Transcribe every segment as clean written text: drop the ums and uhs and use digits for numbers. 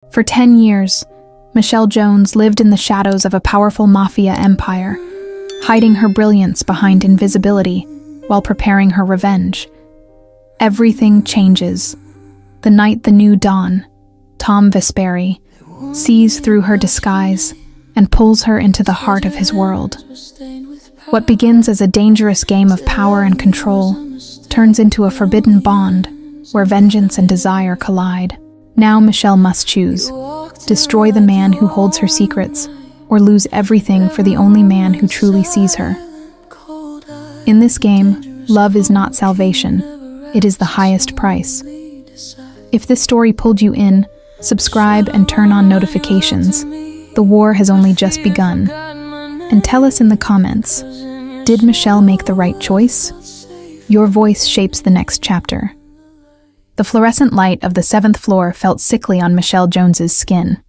For 10 years, Michelle Jones lived in the shadows of a powerful mafia empire, hiding her brilliance behind invisibility while preparing her revenge. Everything changes. The night the new Dawn, Tom Vesperi, sees through her disguise and pulls her into the heart of his world. What begins as a dangerous game of power and control turns into a forbidden bond where vengeance and desire collide. Now Michelle must choose: destroy the man who holds her secrets, or lose everything for the only man who truly sees her. In this game, love is not salvation, it is the highest price. If this story pulled you in, subscribe and turn on notifications. The war has only just begun. And tell us in the comments, did Michelle make the right choice? Your voice shapes the next chapter. The fluorescent light of the 7th floor felt sickly on Michelle Jones's skin.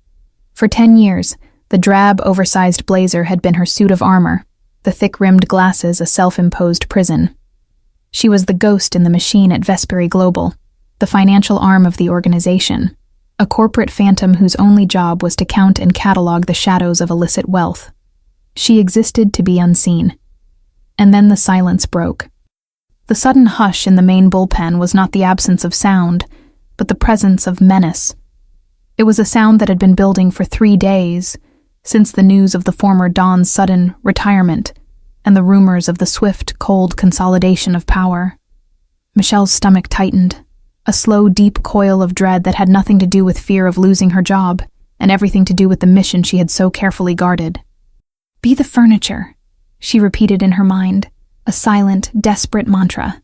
For 10 years, the drab, oversized blazer had been her suit of armor, the thick-rimmed glasses a self-imposed prison. She was the ghost in the machine at Vesperi Global, the financial arm of the organization, a corporate phantom whose only job was to count and catalog the shadows of illicit wealth. She existed to be unseen. And then the silence broke. The sudden hush in the main bullpen was not the absence of sound, but the presence of menace. It was a sound that had been building for 3 days, since the news of the former Don's sudden retirement and the rumors of the swift, cold consolidation of power. Michelle's stomach tightened, a slow, deep coil of dread that had nothing to do with fear of losing her job and everything to do with the mission she had so carefully guarded. "Be the furniture," she repeated in her mind, a silent, desperate mantra.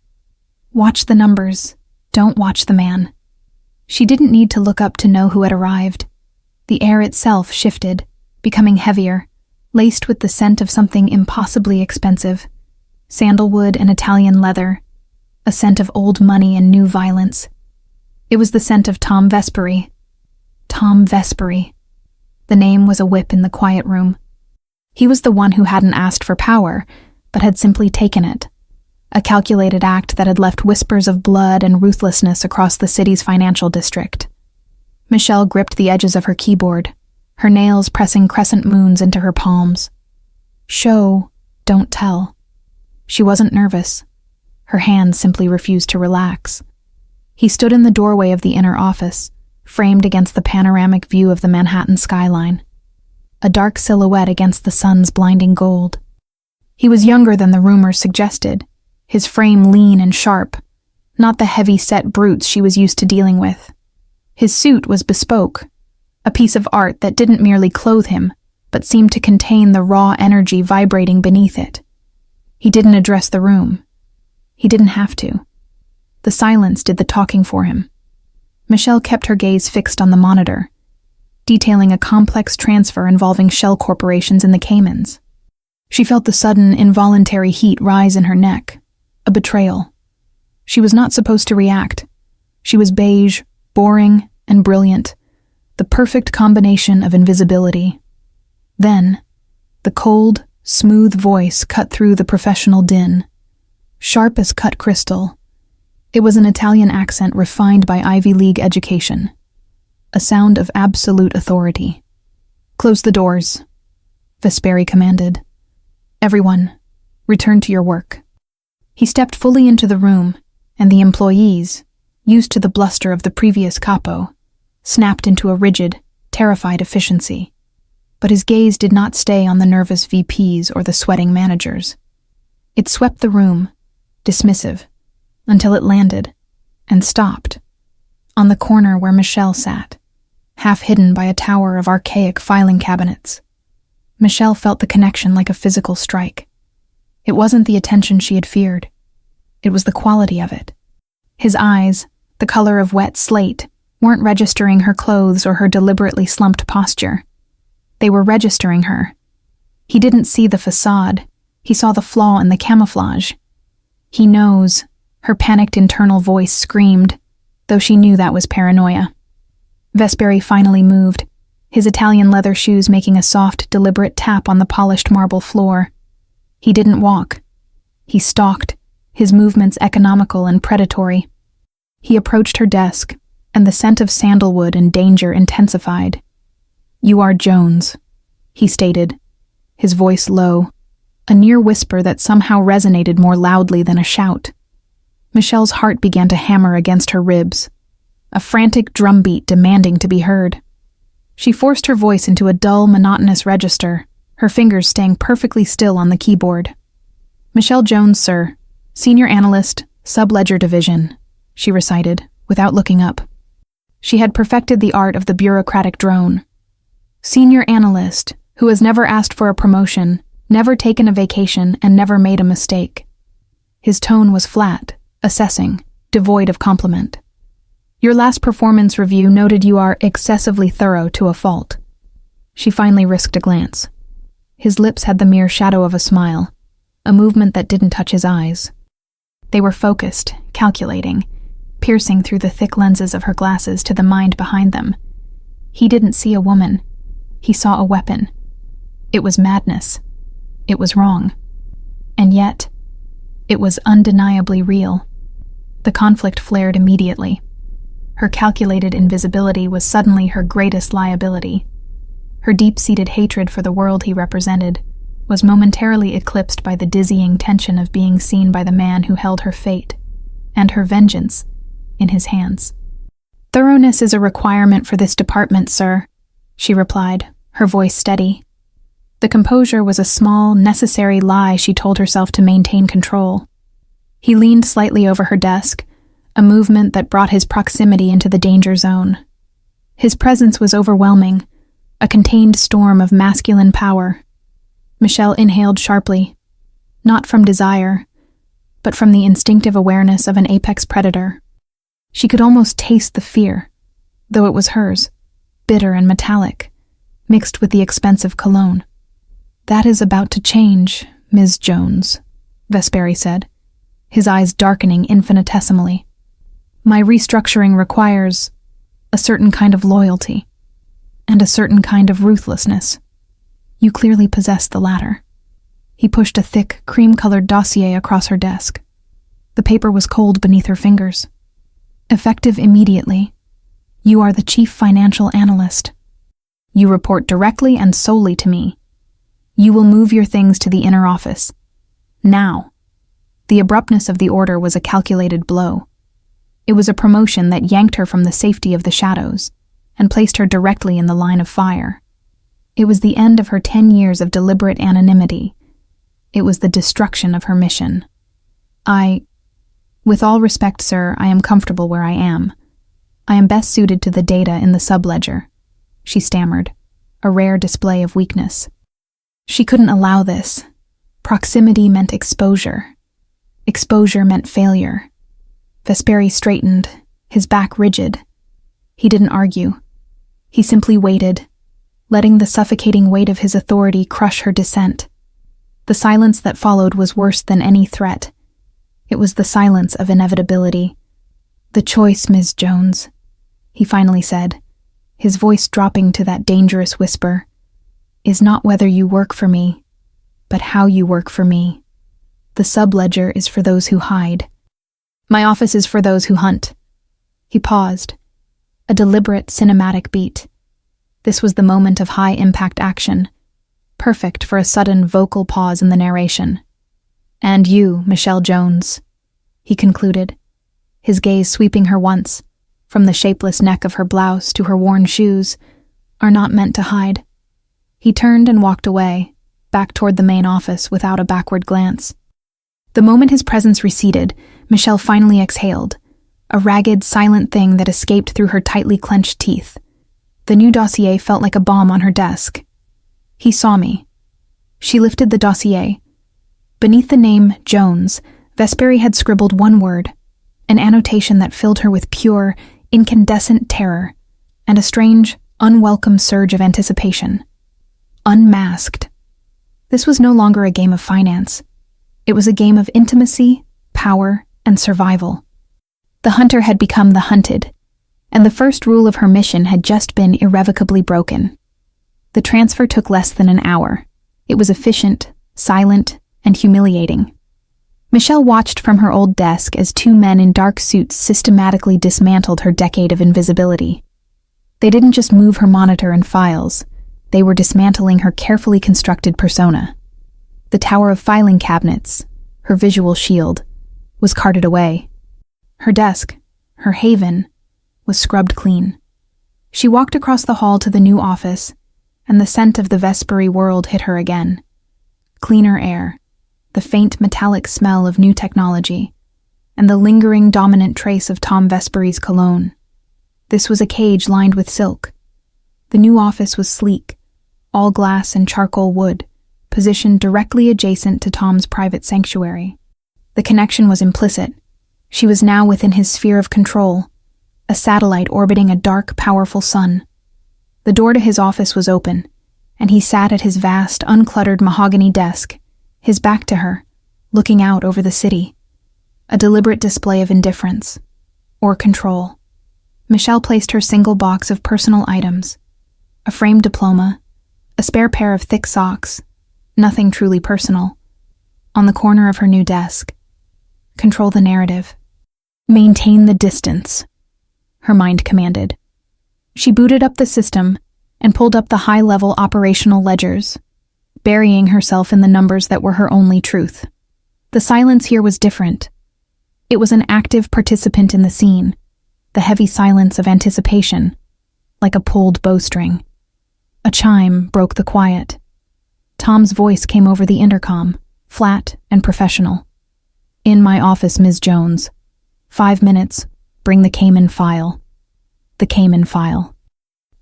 Watch the numbers, don't watch the man. She didn't need to look up to know who had arrived. The air itself shifted, becoming heavier, laced with the scent of something impossibly expensive. Sandalwood and Italian leather, a scent of old money and new violence. It was the scent of Tom Vesperi. Tom Vesperi. The name was a whip in the quiet room. He was the one who hadn't asked for power, but had simply taken it. A calculated act that had left whispers of blood and ruthlessness across the city's financial district. Michelle gripped the edges of her keyboard, her nails pressing crescent moons into her palms. Show, don't tell. She wasn't nervous. Her hands simply refused to relax. He stood in the doorway of the inner office, framed against the panoramic view of the Manhattan skyline. A dark silhouette against the sun's blinding gold. He was younger than the rumors suggested, his frame lean and sharp, not the heavy-set brutes she was used to dealing with. His suit was bespoke, a piece of art that didn't merely clothe him, but seemed to contain the raw energy vibrating beneath it. He didn't address the room. He didn't have to. The silence did the talking for him. Michelle kept her gaze fixed on the monitor, detailing a complex transfer involving shell corporations in the Caymans. She felt the sudden, involuntary heat rise in her neck, a betrayal. She was not supposed to react. She was beige, boring, and brilliant, the perfect combination of invisibility. Then, the cold, smooth voice cut through the professional din, sharp as cut crystal. It was an Italian accent refined by Ivy League education, a sound of absolute authority. "Close the doors," Vesperi commanded. "Everyone, return to your work." He stepped fully into the room, and the employees, used to the bluster of the previous capo, snapped into a rigid, terrified efficiency. But his gaze did not stay on the nervous VPs or the sweating managers. It swept the room, dismissive, until it landed, and stopped, on the corner where Michelle sat, half hidden by a tower of archaic filing cabinets. Michelle felt the connection like a physical strike. It wasn't the attention she had feared. It was the quality of it. His eyes, the color of wet slate, weren't registering her clothes or her deliberately slumped posture. They were registering her. He didn't see the facade. He saw the flaw in the camouflage. "He knows," her panicked internal voice screamed, though she knew that was paranoia. Vesperi finally moved, his Italian leather shoes making a soft, deliberate tap on the polished marble floor. He didn't walk. He stalked, his movements economical and predatory. He approached her desk, and the scent of sandalwood and danger intensified. "You are Jones," he stated, his voice low, a near whisper that somehow resonated more loudly than a shout. Michelle's heart began to hammer against her ribs, a frantic drumbeat demanding to be heard. She forced her voice into a dull, monotonous register, her fingers staying perfectly still on the keyboard. "Michelle Jones, sir. Senior Analyst, Subledger Division," she recited, without looking up. She had perfected the art of the bureaucratic drone. Senior Analyst, who has never asked for a promotion, never taken a vacation, and never made a mistake. His tone was flat, assessing, devoid of compliment. "Your last performance review noted you are excessively thorough to a fault." She finally risked a glance. His lips had the mere shadow of a smile, a movement that didn't touch his eyes. They were focused, calculating, piercing through the thick lenses of her glasses to the mind behind them. He didn't see a woman. He saw a weapon. It was madness. It was wrong. And yet, it was undeniably real. The conflict flared immediately. Her calculated invisibility was suddenly her greatest liability. Her deep-seated hatred for the world he represented was momentarily eclipsed by the dizzying tension of being seen by the man who held her fate, and her vengeance, in his hands. "Thoroughness is a requirement for this department, sir," she replied, her voice steady. The composure was a small, necessary lie she told herself to maintain control. He leaned slightly over her desk, a movement that brought his proximity into the danger zone. His presence was overwhelming, a contained storm of masculine power. Michelle inhaled sharply, not from desire, but from the instinctive awareness of an apex predator. She could almost taste the fear, though it was hers, bitter and metallic, mixed with the expensive cologne. "That is about to change, Ms. Jones," Vesperi said, his eyes darkening infinitesimally. "My restructuring requires a certain kind of loyalty and a certain kind of ruthlessness. You clearly possess the latter." He pushed a thick, cream-colored dossier across her desk. The paper was cold beneath her fingers. "Effective immediately. You are the chief financial analyst. You report directly and solely to me. You will move your things to the inner office. Now." The abruptness of the order was a calculated blow. It was a promotion that yanked her from the safety of the shadows and placed her directly in the line of fire. It was the end of her 10 years of deliberate anonymity. It was the destruction of her mission. With all respect, sir, I am comfortable where I am. I am best suited to the data in the subledger," she stammered, a rare display of weakness. She couldn't allow this. Proximity meant exposure. Exposure meant failure. Vesperi straightened, his back rigid. He didn't argue. He simply waited, letting the suffocating weight of his authority crush her dissent. The silence that followed was worse than any threat. It was the silence of inevitability. "The choice, Ms. Jones," he finally said, his voice dropping to that dangerous whisper, "is not whether you work for me, but how you work for me. The subledger is for those who hide. My office is for those who hunt." He paused, a deliberate cinematic beat. This was the moment of high-impact action, perfect for a sudden vocal pause in the narration. "And you, Michelle Jones," he concluded, his gaze sweeping her once, from the shapeless neck of her blouse to her worn shoes, "are not meant to hide." He turned and walked away, back toward the main office without a backward glance. The moment his presence receded, Michelle finally exhaled, a ragged, silent thing that escaped through her tightly clenched teeth. The new dossier felt like a bomb on her desk. "He saw me." She lifted the dossier. Beneath the name Jones, Vesperi had scribbled one word, an annotation that filled her with pure, incandescent terror, and a strange, unwelcome surge of anticipation. Unmasked. This was no longer a game of finance. It was a game of intimacy, power, and survival. The hunter had become the hunted, and the first rule of her mission had just been irrevocably broken. The transfer took less than an hour. It was efficient, silent, and humiliating. Michelle watched from her old desk as two men in dark suits systematically dismantled her decade of invisibility. They didn't just move her monitor and files, they were dismantling her carefully constructed persona. The tower of filing cabinets, her visual shield, was carted away. Her desk, her haven, was scrubbed clean. She walked across the hall to the new office, and the scent of the Vespery world hit her again. Cleaner air, the faint metallic smell of new technology, and the lingering dominant trace of Tom Vespery's cologne. This was a cage lined with silk. The new office was sleek, all glass and charcoal wood, positioned directly adjacent to Tom's private sanctuary. The connection was implicit. She was now within his sphere of control, a satellite orbiting a dark, powerful sun. The door to his office was open, and he sat at his vast, uncluttered mahogany desk, his back to her, looking out over the city. A deliberate display of indifference, or control. Michelle placed her single box of personal items, a framed diploma, a spare pair of thick socks, nothing truly personal, on the corner of her new desk. Control the narrative. Maintain the distance, her mind commanded. She booted up the system and pulled up the high-level operational ledgers, burying herself in the numbers that were her only truth. The silence here was different. It was an active participant in the scene, the heavy silence of anticipation, like a pulled bowstring. A chime broke the quiet. Tom's voice came over the intercom, flat and professional. "In my office, Ms. Jones. 5 minutes. Bring the Cayman file." The Cayman file.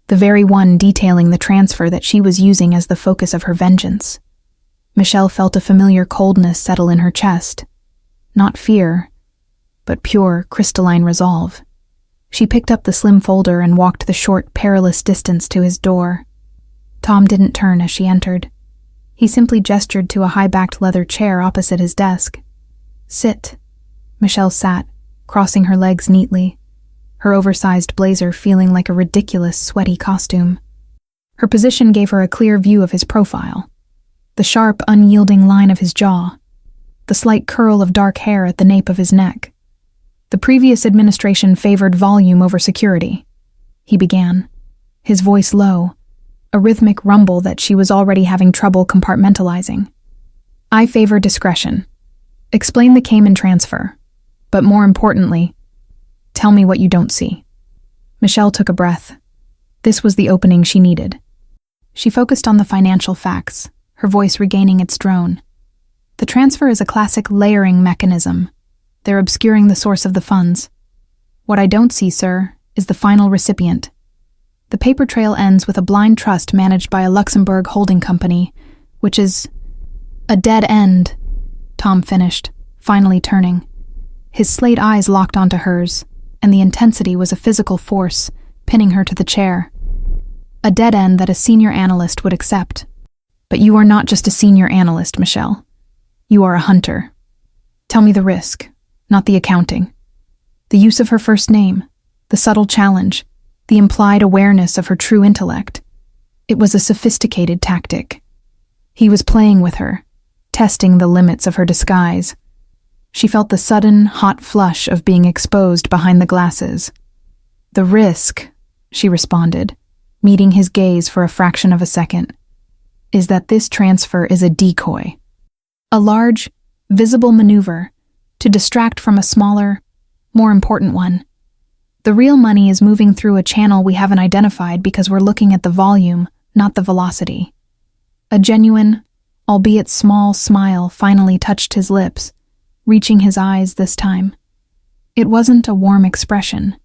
The very one detailing the transfer that she was using as the focus of her vengeance. Michelle felt a familiar coldness settle in her chest. Not fear, but pure, crystalline resolve. She picked up the slim folder and walked the short, perilous distance to his door. Tom didn't turn as she entered. He simply gestured to a high-backed leather chair opposite his desk. "Sit." Michelle sat, crossing her legs neatly, her oversized blazer feeling like a ridiculous, sweaty costume. Her position gave her a clear view of his profile. The sharp, unyielding line of his jaw, the slight curl of dark hair at the nape of his neck. The previous administration favored volume over security. He began, his voice low, a rhythmic rumble that she was already having trouble compartmentalizing. "I favor discretion. Explain the Cayman transfer. But more importantly, tell me what you don't see." Michelle took a breath. This was the opening she needed. She focused on the financial facts, her voice regaining its drone. "The transfer is a classic layering mechanism. They're obscuring the source of the funds. What I don't see, sir, is the final recipient. The paper trail ends with a blind trust managed by a Luxembourg holding company, which is a dead end," Tom finished, finally turning. His slate eyes locked onto hers, and the intensity was a physical force, pinning her to the chair. A dead end that a senior analyst would accept. But you are not just a senior analyst, Michelle. You are a hunter. Tell me the risk, not the accounting. The use of her first name, the subtle challenge, the implied awareness of her true intellect. It was a sophisticated tactic. He was playing with her, testing the limits of her disguise. She felt the sudden, hot flush of being exposed behind the glasses. "The risk," she responded, meeting his gaze for a fraction of a second, "is that this transfer is a decoy. A large, visible maneuver to distract from a smaller, more important one. The real money is moving through a channel we haven't identified because we're looking at the volume, not the velocity." A genuine, albeit small smile finally touched his lips, reaching his eyes this time. It wasn't a warm expression.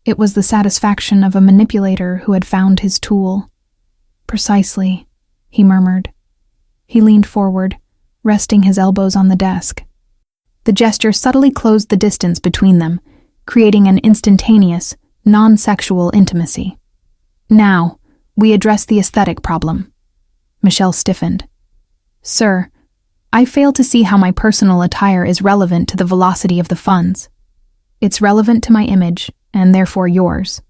It was the satisfaction of a manipulator who had found his tool. "Precisely," he murmured. He leaned forward, resting his elbows on the desk. The gesture subtly closed the distance between them, creating an instantaneous, non-sexual intimacy. "Now, we address the aesthetic problem." Michelle stiffened. "Sir, I fail to see how my personal attire is relevant to the velocity of the funds. It's relevant to my image, and therefore yours."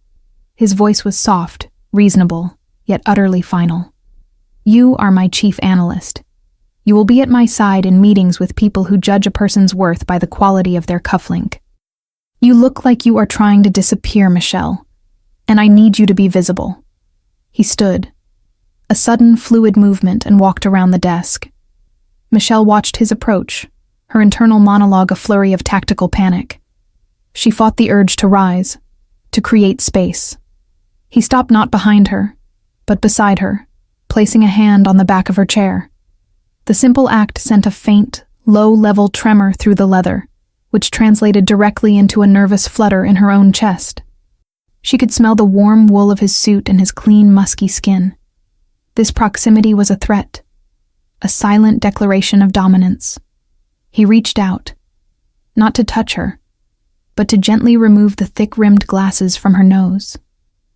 His voice was soft, reasonable, yet utterly final. "You are my chief analyst. You will be at my side in meetings with people who judge a person's worth by the quality of their cufflink. You look like you are trying to disappear, Michelle, and I need you to be visible." He stood, a sudden fluid movement, and walked around the desk. Michelle watched his approach, her internal monologue a flurry of tactical panic. She fought the urge to rise, to create space. He stopped not behind her, but beside her, placing a hand on the back of her chair. The simple act sent a faint, low-level tremor through the leather, which translated directly into a nervous flutter in her own chest. She could smell the warm wool of his suit and his clean, musky skin. This proximity was a threat, a silent declaration of dominance. He reached out, not to touch her, but to gently remove the thick-rimmed glasses from her nose.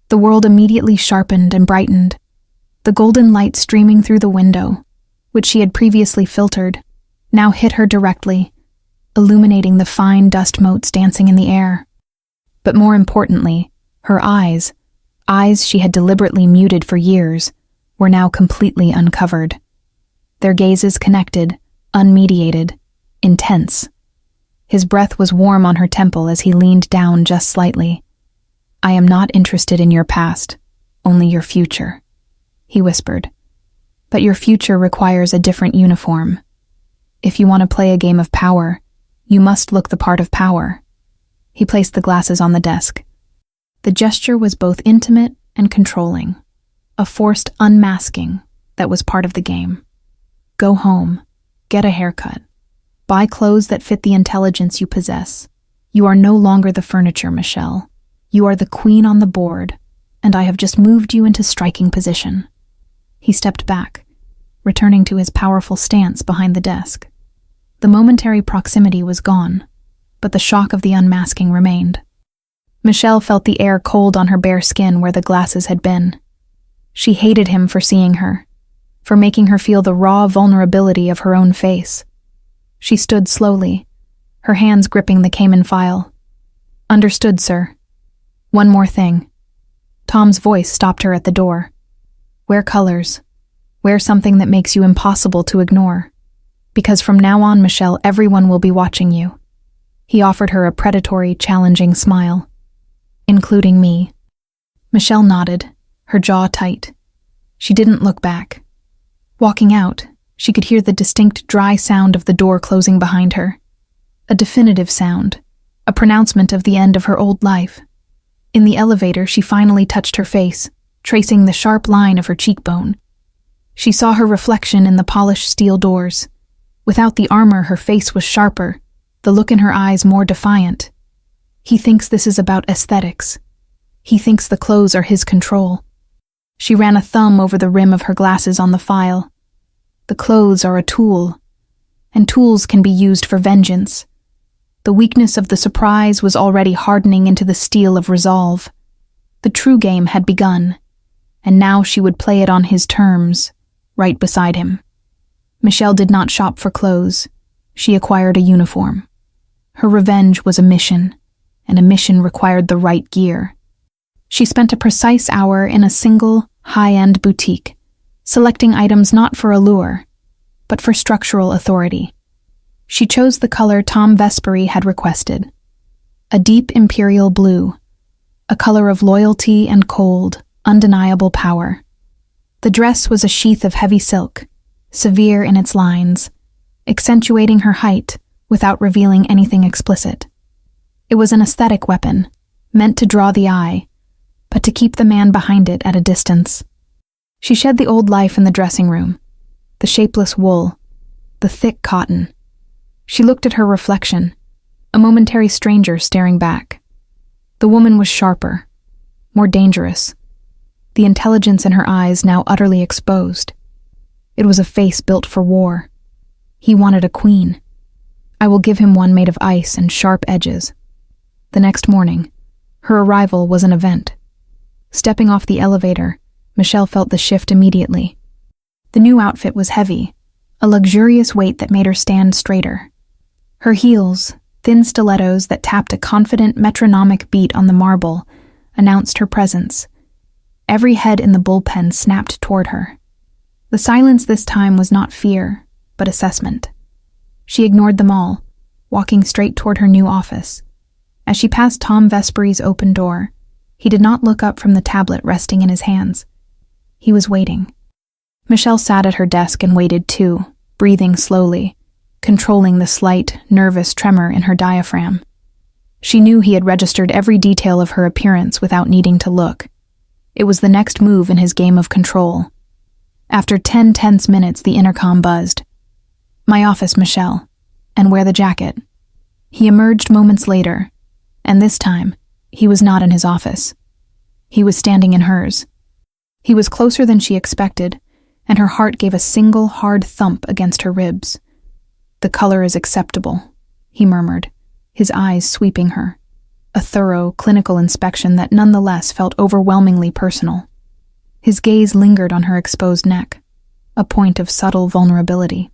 The world immediately sharpened and brightened, the golden light streaming through the window, which she had previously filtered, now hit her directly, illuminating the fine dust motes dancing in the air. But more importantly, her eyes she had deliberately muted for years, were now completely uncovered. Their gazes connected, unmediated, intense. His breath was warm on her temple as he leaned down just slightly. "I am not interested in your past, only your future," he whispered. "But your future requires a different uniform. If you want to play a game of power, you must look the part of power." He placed the glasses on the desk. The gesture was both intimate and controlling, a forced unmasking that was part of the game. Go home, get a haircut, buy clothes that fit the intelligence you possess. You are no longer the furniture, Michelle. You are the queen on the board, and I have just moved you into striking position. He stepped back, returning to his powerful stance behind the desk. The momentary proximity was gone, but the shock of the unmasking remained. Michelle felt the air cold on her bare skin where the glasses had been. She hated him for seeing her, for making her feel the raw vulnerability of her own face. She stood slowly, her hands gripping the Cayman file. "Understood, sir. One more thing." Tom's voice stopped her at the door. "Wear colors. Wear something that makes you impossible to ignore. Because from now on, Michelle, everyone will be watching you." He offered her a predatory, challenging smile. "Including me." Michelle nodded, her jaw tight. She didn't look back. Walking out, she could hear the distinct dry sound of the door closing behind her. A definitive sound, a pronouncement of the end of her old life. In the elevator, she finally touched her face, tracing the sharp line of her cheekbone. She saw her reflection in the polished steel doors. Without the armor, her face was sharper, the look in her eyes more defiant. He thinks this is about aesthetics. He thinks the clothes are his control. She ran a thumb over the rim of her glasses on the file. The clothes are a tool, and tools can be used for vengeance. The weakness of the surprise was already hardening into the steel of resolve. The true game had begun, and now she would play it on his terms, right beside him. Michelle did not shop for clothes. She acquired a uniform. Her revenge was a mission, and a mission required the right gear. She spent a precise hour in a single, high-end boutique, selecting items not for allure, but for structural authority. She chose the color Tom Vespery had requested, a deep imperial blue, a color of loyalty and cold, undeniable power. The dress was a sheath of heavy silk, severe in its lines, accentuating her height without revealing anything explicit. It was an aesthetic weapon, meant to draw the eye, but to keep the man behind it at a distance. She shed the old life in the dressing room, the shapeless wool, the thick cotton. She looked at her reflection, a momentary stranger staring back. The woman was sharper, more dangerous, the intelligence in her eyes now utterly exposed. It was a face built for war. He wanted a queen. I will give him one made of ice and sharp edges. The next morning, her arrival was an event. Stepping off the elevator, Michelle felt the shift immediately. The new outfit was heavy, a luxurious weight that made her stand straighter. Her heels, thin stilettos that tapped a confident metronomic beat on the marble, announced her presence. Every head in the bullpen snapped toward her. The silence this time was not fear, but assessment. She ignored them all, walking straight toward her new office. As she passed Tom Vespery's open door, he did not look up from the tablet resting in his hands. He was waiting. Michelle sat at her desk and waited too, breathing slowly, controlling the slight, nervous tremor in her diaphragm. She knew he had registered every detail of her appearance without needing to look. It was the next move in his game of control. After 10 tense minutes, the intercom buzzed. "My office, Michelle. And wear the jacket." He emerged moments later, and this time, he was not in his office. He was standing in hers. He was closer than she expected, and her heart gave a single hard thump against her ribs. "The color is acceptable," he murmured, his eyes sweeping her. A thorough, clinical inspection that nonetheless felt overwhelmingly personal. His gaze lingered on her exposed neck, a point of subtle vulnerability.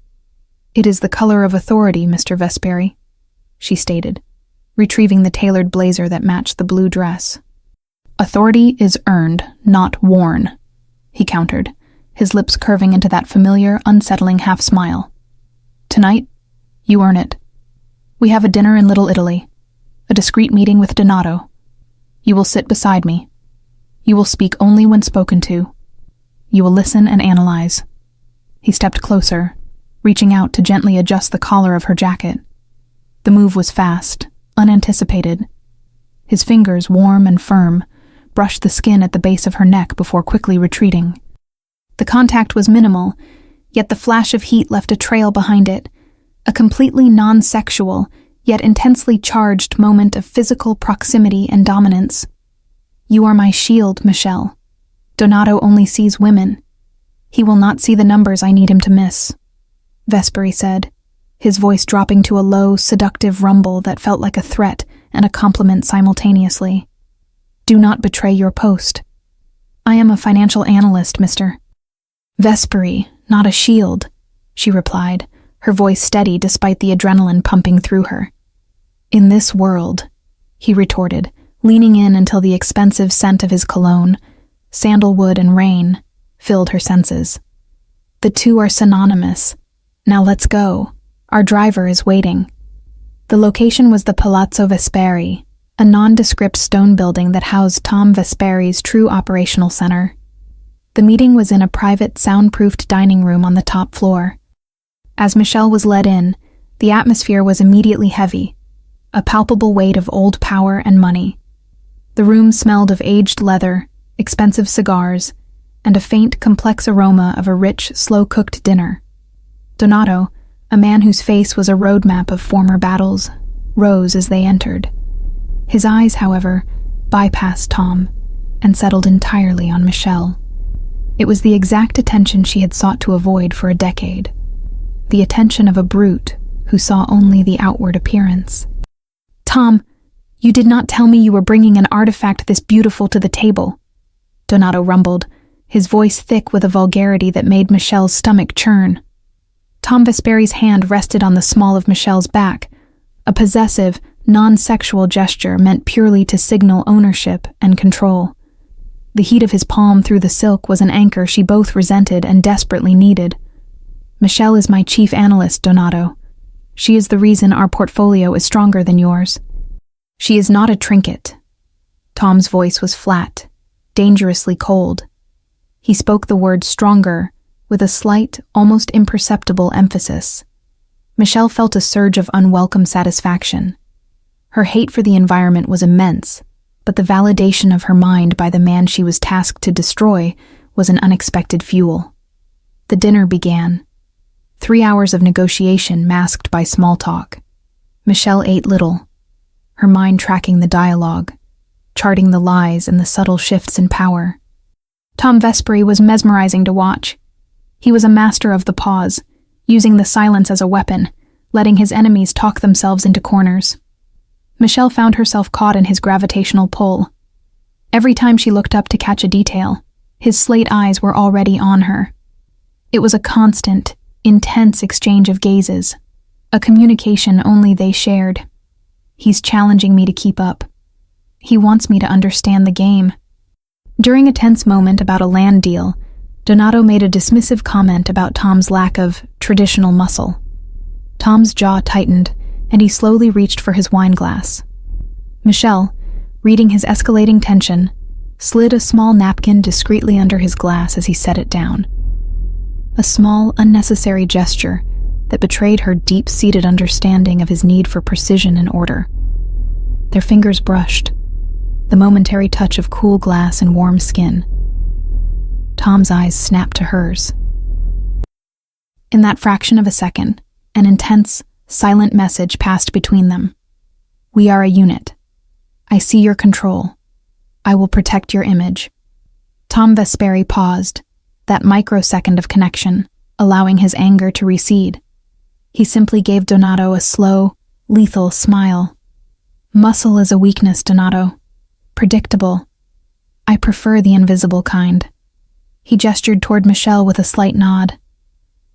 "It is the color of authority, Mr. Vespery," she stated, retrieving the tailored blazer that matched the blue dress. "Authority is earned, not worn," he countered, his lips curving into that familiar, unsettling half-smile. "Tonight, you earn it. We have a dinner in Little Italy, a discreet meeting with Donato. You will sit beside me. You will speak only when spoken to. You will listen and analyze." He stepped closer, reaching out to gently adjust the collar of her jacket. The move was fast, unanticipated. His fingers, warm and firm, brushed the skin at the base of her neck before quickly retreating. The contact was minimal, yet the flash of heat left a trail behind it, a completely non-sexual, yet intensely charged moment of physical proximity and dominance. "You are my shield, Michelle. Donato only sees women. He will not see the numbers I need him to miss," Vespery said, his voice dropping to a low, seductive rumble that felt like a threat and a compliment simultaneously. "Do not betray your post. I am a financial analyst, Mr. Vespery, not a shield," she replied, her voice steady despite the adrenaline pumping through her. "In this world," he retorted, leaning in until the expensive scent of his cologne, sandalwood and rain, filled her senses. "The two are synonymous. Now let's go. Our driver is waiting." The location was the Palazzo Vesperi, a nondescript stone building that housed Tom Vespery's true operational center. The meeting was in a private, soundproofed dining room on the top floor. As Michelle was led in, the atmosphere was immediately heavy, a palpable weight of old power and money. The room smelled of aged leather, expensive cigars, and a faint, complex aroma of a rich, slow-cooked dinner. Donato, a man whose face was a roadmap of former battles, rose as they entered. His eyes, however, bypassed Tom and settled entirely on Michelle. It was the exact attention she had sought to avoid for a decade. The attention of a brute who saw only the outward appearance. "Tom, you did not tell me you were bringing an artifact this beautiful to the table," Donato rumbled, his voice thick with a vulgarity that made Michelle's stomach churn. Tom Vespery's hand rested on the small of Michelle's back, a possessive, non-sexual gesture meant purely to signal ownership and control. The heat of his palm through the silk was an anchor she both resented and desperately needed. "Michelle is my chief analyst, Donato. She is the reason our portfolio is stronger than yours. She is not a trinket." Tom's voice was flat, dangerously cold. He spoke the word stronger with a slight, almost imperceptible emphasis. Michelle felt a surge of unwelcome satisfaction. Her hate for the environment was immense, but the validation of her mind by the man she was tasked to destroy was an unexpected fuel. The dinner began. 3 hours of negotiation masked by small talk. Michelle ate little, her mind tracking the dialogue, charting the lies and the subtle shifts in power. Tom Vespery was mesmerizing to watch. He was a master of the pause, using the silence as a weapon, letting his enemies talk themselves into corners. Michelle found herself caught in his gravitational pull. Every time she looked up to catch a detail, his slate eyes were already on her. It was a constant, intense exchange of gazes, a communication only they shared. "He's challenging me to keep up. He wants me to understand the game." During a tense moment about a land deal, Donato made a dismissive comment about Tom's lack of traditional muscle. Tom's jaw tightened, and he slowly reached for his wine glass. Michel, reading his escalating tension, slid a small napkin discreetly under his glass as he set it down. A small, unnecessary gesture that betrayed her deep-seated understanding of his need for precision and order. Their fingers brushed, the momentary touch of cool glass and warm skin. Tom's eyes snapped to hers. In that fraction of a second, an intense, silent message passed between them. "We are a unit. I see your control. I will protect your image." Tom Vesperi paused, that microsecond of connection, allowing his anger to recede. He simply gave Donato a slow, lethal smile. "Muscle is a weakness, Donato. Predictable. I prefer the invisible kind." He gestured toward Michel with a slight nod.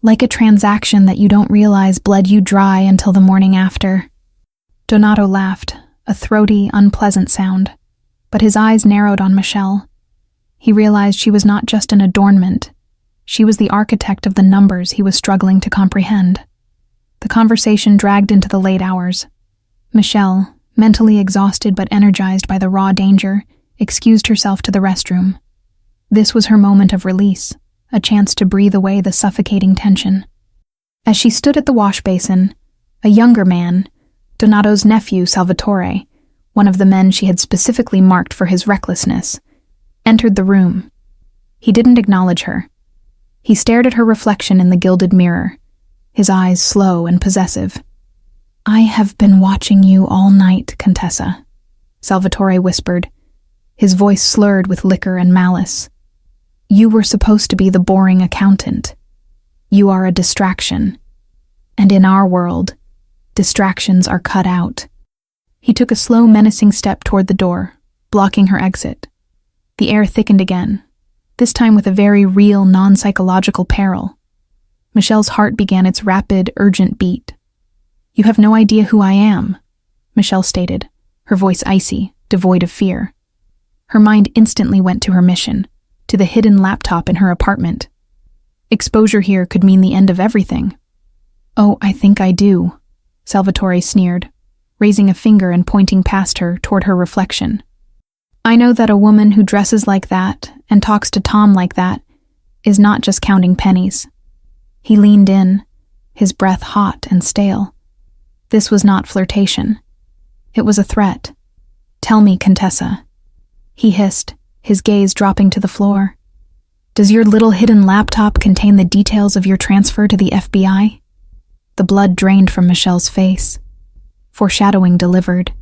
"Like a transaction that you don't realize bled you dry until the morning after." Donato laughed, a throaty, unpleasant sound, but his eyes narrowed on Michel. He realized she was not just an adornment. She was the architect of the numbers he was struggling to comprehend. The conversation dragged into the late hours. Michel, mentally exhausted but energized by the raw danger, excused herself to the restroom. This was her moment of release, a chance to breathe away the suffocating tension. As she stood at the wash basin, a younger man, Donato's nephew Salvatore, one of the men she had specifically marked for his recklessness, entered the room. He didn't acknowledge her. He stared at her reflection in the gilded mirror, his eyes slow and possessive. "I have been watching you all night, Contessa," Salvatore whispered, his voice slurred with liquor and malice. "You were supposed to be the boring accountant. You are a distraction. And in our world, distractions are cut out." He took a slow, menacing step toward the door, blocking her exit. The air thickened again, this time with a very real, non-psychological peril. Michelle's heart began its rapid, urgent beat. "You have no idea who I am," Michel stated, her voice icy, devoid of fear. Her mind instantly went to her mission, to the hidden laptop in her apartment. Exposure here could mean the end of everything. "Oh, I think I do," Salvatore sneered, raising a finger and pointing past her toward her reflection. "I know that a woman who dresses like that and talks to Tom like that is not just counting pennies." He leaned in, his breath hot and stale. This was not flirtation. It was a threat. "Tell me, Contessa," he hissed, his gaze dropping to the floor. "Does your little hidden laptop contain the details of your transfer to the FBI?" The blood drained from Michelle's face. Foreshadowing delivered.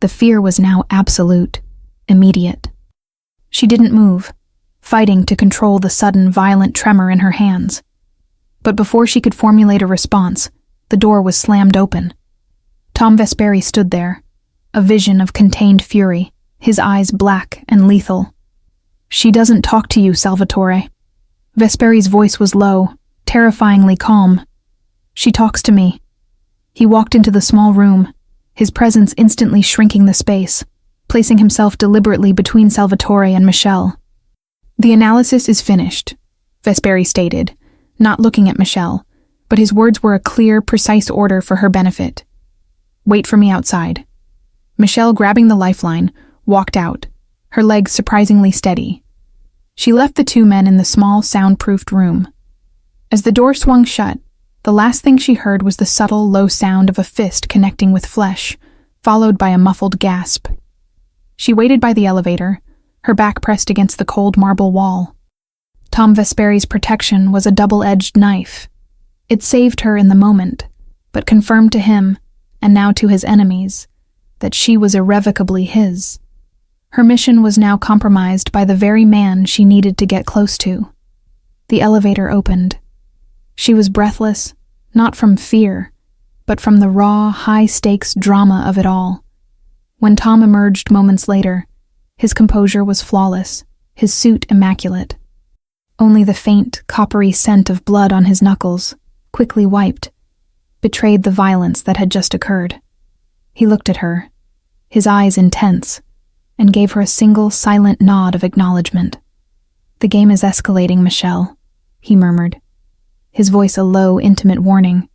The fear was now absolute, immediate. She didn't move, fighting to control the sudden, violent tremor in her hands. But before she could formulate a response, the door was slammed open. Tom Vesperi stood there, a vision of contained fury, his eyes black and lethal. "She doesn't talk to you, Salvatore." Vesperi's voice was low, terrifyingly calm. "She talks to me." He walked into the small room, his presence instantly shrinking the space, placing himself deliberately between Salvatore and Michel. "The analysis is finished," Vesperi stated, not looking at Michel, but his words were a clear, precise order for her benefit. "Wait for me outside." Michel, grabbing the lifeline, walked out, her legs surprisingly steady. She left the two men in the small, soundproofed room. As the door swung shut, the last thing she heard was the subtle, low sound of a fist connecting with flesh, followed by a muffled gasp. She waited by the elevator, her back pressed against the cold marble wall. Tom Vesperi's protection was a double-edged knife. It saved her in the moment, but confirmed to him, and now to his enemies, that she was irrevocably his. Her mission was now compromised by the very man she needed to get close to. The elevator opened. She was breathless, not from fear, but from the raw, high-stakes drama of it all. When Tom emerged moments later, his composure was flawless, his suit immaculate. Only the faint, coppery scent of blood on his knuckles, quickly wiped, betrayed the violence that had just occurred. He looked at her, his eyes intense, and gave her a single silent nod of acknowledgement. "The game is escalating, Michelle," he murmured, his voice a low, intimate warning.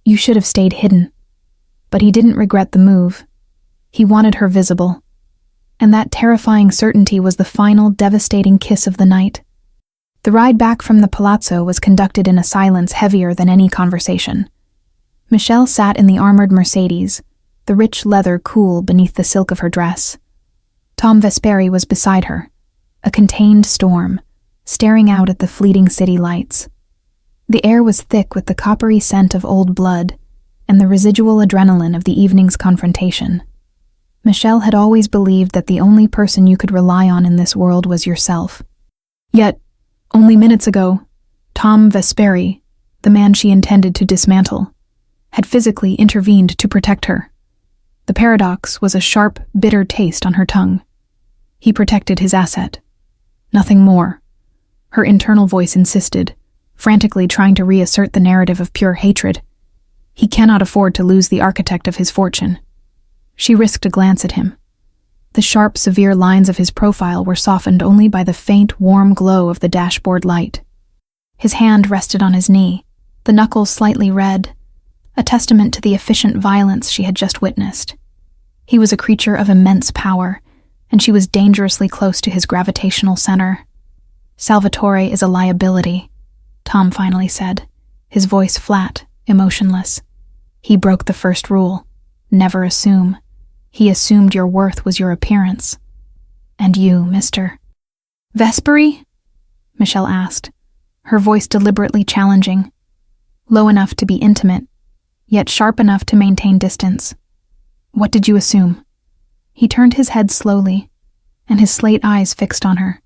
"You should have stayed hidden." But he didn't regret the move. He wanted her visible. And that terrifying certainty was the final, devastating kiss of the night. The ride back from the palazzo was conducted in a silence heavier than any conversation. Michelle sat in the armored Mercedes, the rich leather cool beneath the silk of her dress. Tom Vesperi was beside her, a contained storm, staring out at the fleeting city lights. The air was thick with the coppery scent of old blood and the residual adrenaline of the evening's confrontation. Michelle had always believed that the only person you could rely on in this world was yourself. Yet, only minutes ago, Tom Vesperi, the man she intended to dismantle, had physically intervened to protect her. The paradox was a sharp, bitter taste on her tongue. He protected his asset. Nothing more. Her internal voice insisted, frantically trying to reassert the narrative of pure hatred. He cannot afford to lose the architect of his fortune. She risked a glance at him. The sharp, severe lines of his profile were softened only by the faint, warm glow of the dashboard light. His hand rested on his knee, the knuckles slightly red, a testament to the efficient violence she had just witnessed. He was a creature of immense power, and she was dangerously close to his gravitational center. "Salvatore is a liability," Tom finally said, his voice flat, emotionless. "He broke the first rule. Never assume. He assumed your worth was your appearance. And you, Mr. Vesperi?" Michelle asked, her voice deliberately challenging, low enough to be intimate, yet sharp enough to maintain distance. "What did you assume?" He turned his head slowly, and his slate eyes fixed on her.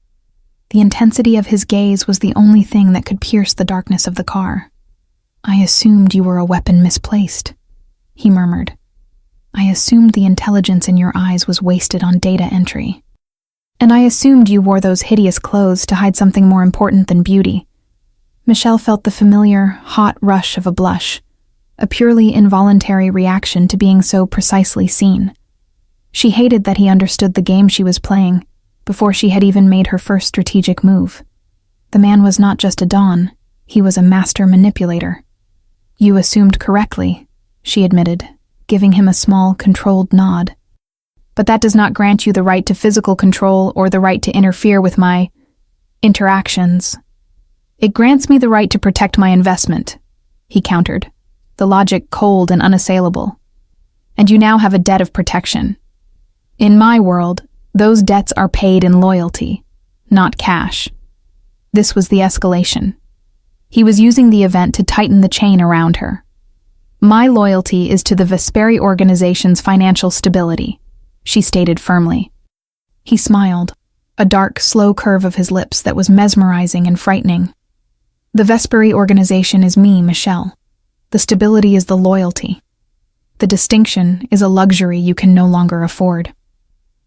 The intensity of his gaze was the only thing that could pierce the darkness of the car. "I assumed you were a weapon misplaced," he murmured. "I assumed the intelligence in your eyes was wasted on data entry. And I assumed you wore those hideous clothes to hide something more important than beauty." Michelle felt the familiar, hot rush of a blush, a purely involuntary reaction to being so precisely seen. She hated that he understood the game she was playing before she had even made her first strategic move. The man was not just a don, he was a master manipulator. "You assumed correctly," she admitted, giving him a small, controlled nod. "But that does not grant you the right to physical control or the right to interfere with my interactions. It grants me the right to protect my investment," he countered, the logic cold and unassailable. "And you now have a debt of protection. In my world, those debts are paid in loyalty, not cash." This was the escalation. He was using the event to tighten the chain around her. "My loyalty is to the Vesperi organization's financial stability," she stated firmly. He smiled, a dark, slow curve of his lips that was mesmerizing and frightening. "The Vesperi organization is me, Michelle. The stability is the loyalty. The distinction is a luxury you can no longer afford."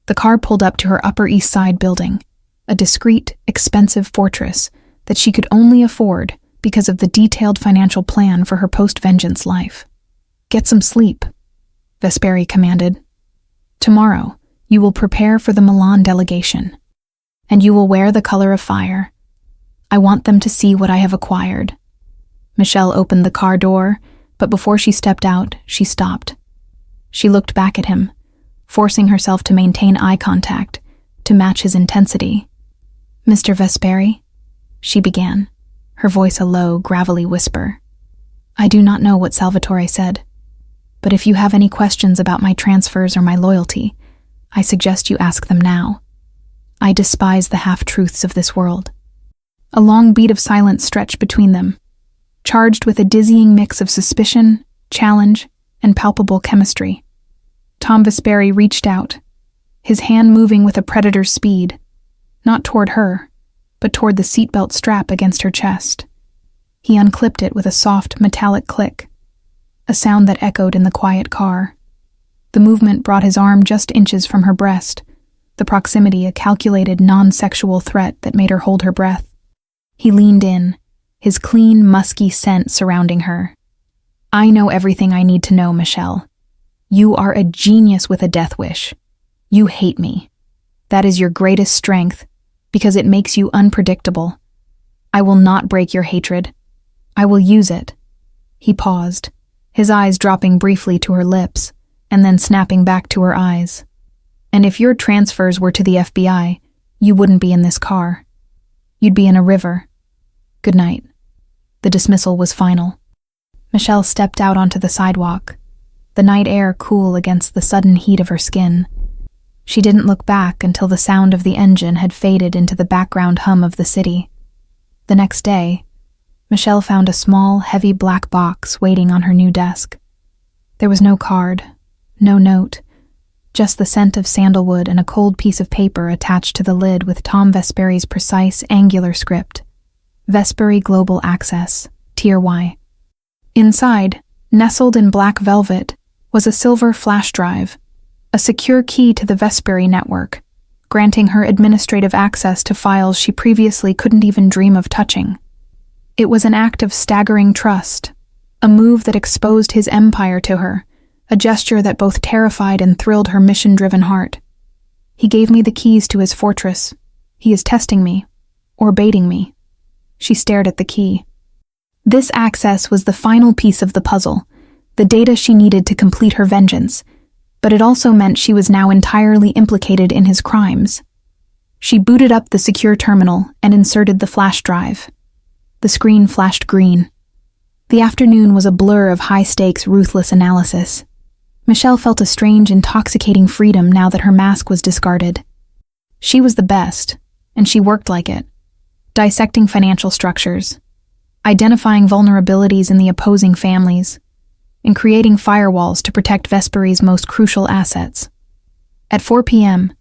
The car pulled up to her Upper East Side building, a discreet, expensive fortress that she could only afford because of the detailed financial plan for her post-vengeance life. "Get some sleep," Vesperi commanded. "Tomorrow, you will prepare for the Milan delegation, and you will wear the color of fire. I want them to see what I have acquired." Michelle opened the car door, but before she stepped out, she stopped. She looked back at him, forcing herself to maintain eye contact, to match his intensity. "Mr. Vesperi?" she began, her voice a low, gravelly whisper. "I do not know what Salvatore said, but if you have any questions about my transfers or my loyalty, I suggest you ask them now. I despise the half-truths of this world." A long beat of silence stretched between them, charged with a dizzying mix of suspicion, challenge, and palpable chemistry. Tom Vesperi reached out, his hand moving with a predator's speed, not toward her, but toward the seatbelt strap against her chest. He unclipped it with a soft, metallic click, a sound that echoed in the quiet car. The movement brought his arm just inches from her breast, the proximity a calculated, non-sexual threat that made her hold her breath. He leaned in, his clean, musky scent surrounding her. "I know everything I need to know, Michelle. You are a genius with a death wish. You hate me. That is your greatest strength, Because it makes you unpredictable. I will not break your hatred. I will use it." He paused, his eyes dropping briefly to her lips, and then snapping back to her eyes. "And if your transfers were to the FBI, you wouldn't be in this car. You'd be in a river. Good night." The dismissal was final. Michelle stepped out onto the sidewalk, the night air cool against the sudden heat of her skin. She didn't look back until the sound of the engine had faded into the background hum of the city. The next day, Michelle found a small, heavy black box waiting on her new desk. There was no card, no note, just the scent of sandalwood and a cold piece of paper attached to the lid with Tom Vesperi's precise, angular script. Vesperi Global Access, Tier Y. Inside, nestled in black velvet, was a silver flash drive, a secure key to the Vesperi network, granting her administrative access to files she previously couldn't even dream of touching. It was an act of staggering trust, a move that exposed his empire to her, a gesture that both terrified and thrilled her mission-driven heart. He gave me the keys to his fortress. He is testing me, or baiting me. She stared at the key. This access was the final piece of the puzzle, the data she needed to complete her vengeance, but it also meant she was now entirely implicated in his crimes. She booted up the secure terminal and inserted the flash drive. The screen flashed green. The afternoon was a blur of high-stakes, ruthless analysis. Michelle felt a strange, intoxicating freedom now that her mask was discarded. She was the best, and she worked like it, dissecting financial structures, identifying vulnerabilities in the opposing families, and creating firewalls to protect Vesperi's most crucial assets. At 4 p.m.,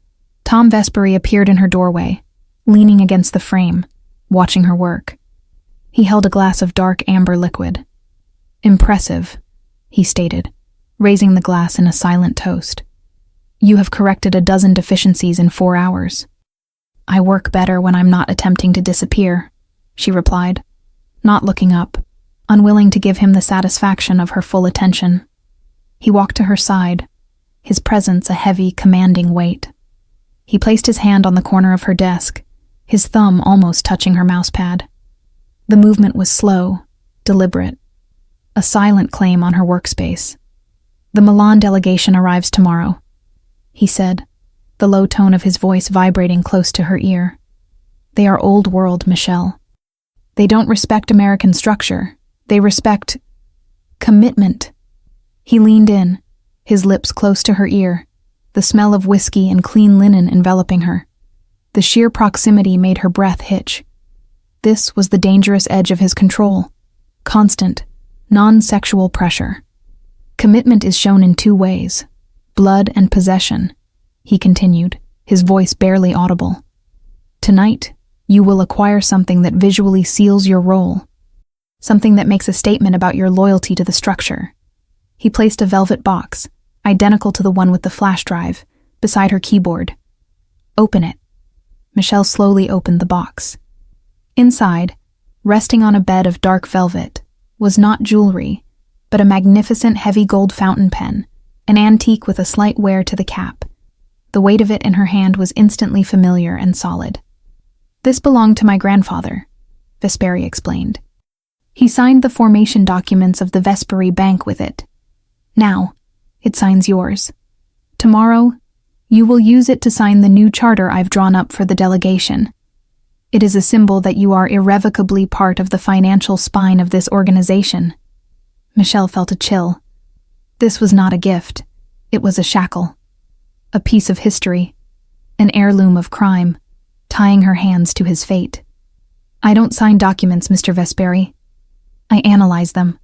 Tom Vesperi appeared in her doorway, leaning against the frame, watching her work. He held a glass of dark amber liquid. "Impressive," he stated, raising the glass in a silent toast. "You have corrected a dozen deficiencies in 4 hours." "I work better when I'm not attempting to disappear," she replied, not looking up, unwilling to give him the satisfaction of her full attention. He walked to her side, his presence a heavy, commanding weight. He placed his hand on the corner of her desk, his thumb almost touching her mousepad. The movement was slow, deliberate, a silent claim on her workspace. "The Milan delegation arrives tomorrow," he said, the low tone of his voice vibrating close to her ear. "They are old world, Michelle. They don't respect American structure. They respect commitment." He leaned in, his lips close to her ear, the smell of whiskey and clean linen enveloping her. The sheer proximity made her breath hitch. This was the dangerous edge of his control. Constant, non-sexual pressure. "Commitment is shown in 2 ways, blood and possession," he continued, his voice barely audible. "Tonight, you will acquire something that visually seals your role, something that makes a statement about your loyalty to the structure." He placed a velvet box, identical to the one with the flash drive, beside her keyboard. "Open it." Michelle slowly opened the box. Inside, resting on a bed of dark velvet, was not jewelry, but a magnificent heavy gold fountain pen, an antique with a slight wear to the cap. The weight of it in her hand was instantly familiar and solid. "This belonged to my grandfather," Vesperi explained. "He signed the formation documents of the Vesperi Bank with it. Now, it signs yours. Tomorrow, you will use it to sign the new charter I've drawn up for the delegation. It is a symbol that you are irrevocably part of the financial spine of this organization." Michelle felt a chill. This was not a gift. It was a shackle. A piece of history. An heirloom of crime, tying her hands to his fate. "I don't sign documents, Mr. Vesperi. I analyze them,"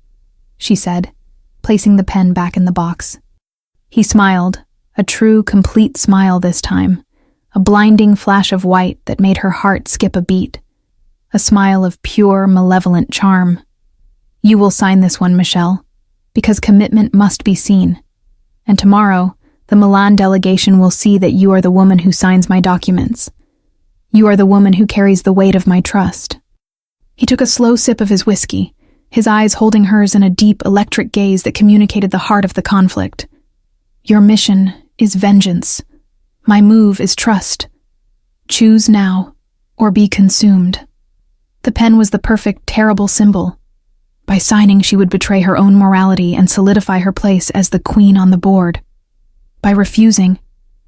she said, placing the pen back in the box. He smiled, a true, complete smile this time, a blinding flash of white that made her heart skip a beat. A smile of pure, malevolent charm. "You will sign this one, Michelle, because commitment must be seen. And tomorrow, the Milan delegation will see that you are the woman who signs my documents. You are the woman who carries the weight of my trust." He took a slow sip of his whiskey, his eyes holding hers in a deep, electric gaze that communicated the heart of the conflict. "Your mission is vengeance. My move is trust. Choose now." or be consumed. The pen was the perfect, terrible symbol. By signing, she would betray her own morality and solidify her place as the queen on the board. By refusing,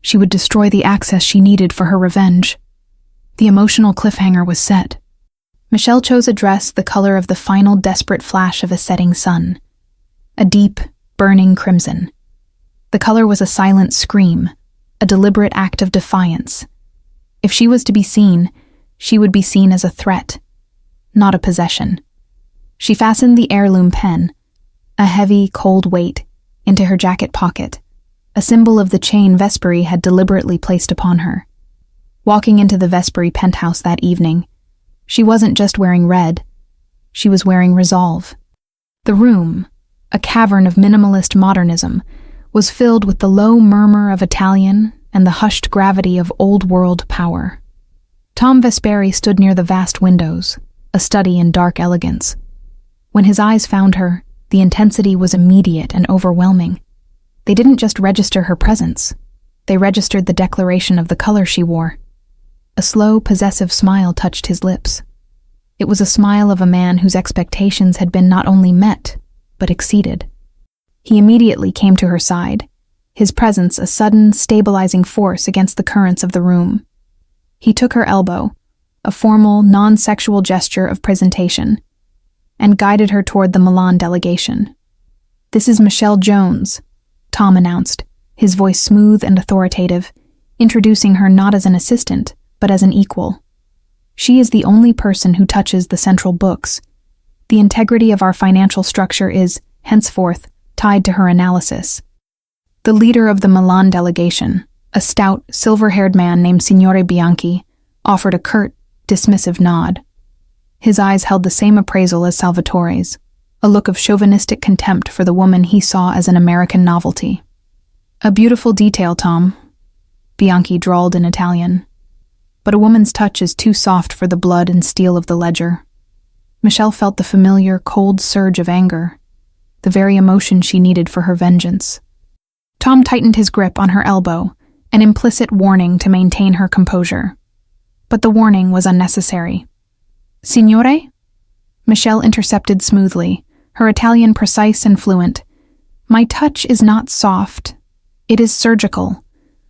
she would destroy the access she needed for her revenge. The emotional cliffhanger was set. Michelle chose a dress the color of the final desperate flash of a setting sun. A deep, burning crimson. The color was a silent scream, a deliberate act of defiance. If she was to be seen, she would be seen as a threat, not a possession. She fastened the heirloom pen, a heavy, cold weight, into her jacket pocket, a symbol of the chain Vesperi had deliberately placed upon her. Walking into the Vesperi penthouse that evening, she wasn't just wearing red, she was wearing resolve. The room, a cavern of minimalist modernism, was filled with the low murmur of Italian and the hushed gravity of old-world power. Tom Vesperi stood near the vast windows, a study in dark elegance. When his eyes found her, the intensity was immediate and overwhelming. They didn't just register her presence, they registered the declaration of the color she wore. A slow, possessive smile touched his lips. It was a smile of a man whose expectations had been not only met, but exceeded. He immediately came to her side, his presence a sudden, stabilizing force against the currents of the room. He took her elbow, a formal, non-sexual gesture of presentation, and guided her toward the Milan delegation. "This is Michelle Jones," Tom announced, his voice smooth and authoritative, introducing her not as an assistant, but as an equal. "She is the only person who touches the central books. The integrity of our financial structure is, henceforth, tied to her analysis." The leader of the Milan delegation, a stout, silver-haired man named Signore Bianchi, offered a curt, dismissive nod. His eyes held the same appraisal as Salvatore's, a look of chauvinistic contempt for the woman he saw as an American novelty. "A beautiful detail, Tom," Bianchi drawled in Italian. "But a woman's touch is too soft for the blood and steel of the ledger." Michelle felt the familiar, cold surge of anger, the very emotion she needed for her vengeance. Tom tightened his grip on her elbow, an implicit warning to maintain her composure. But the warning was unnecessary. "Signore?" Michelle intercepted smoothly, her Italian precise and fluent. "My touch is not soft. It is surgical.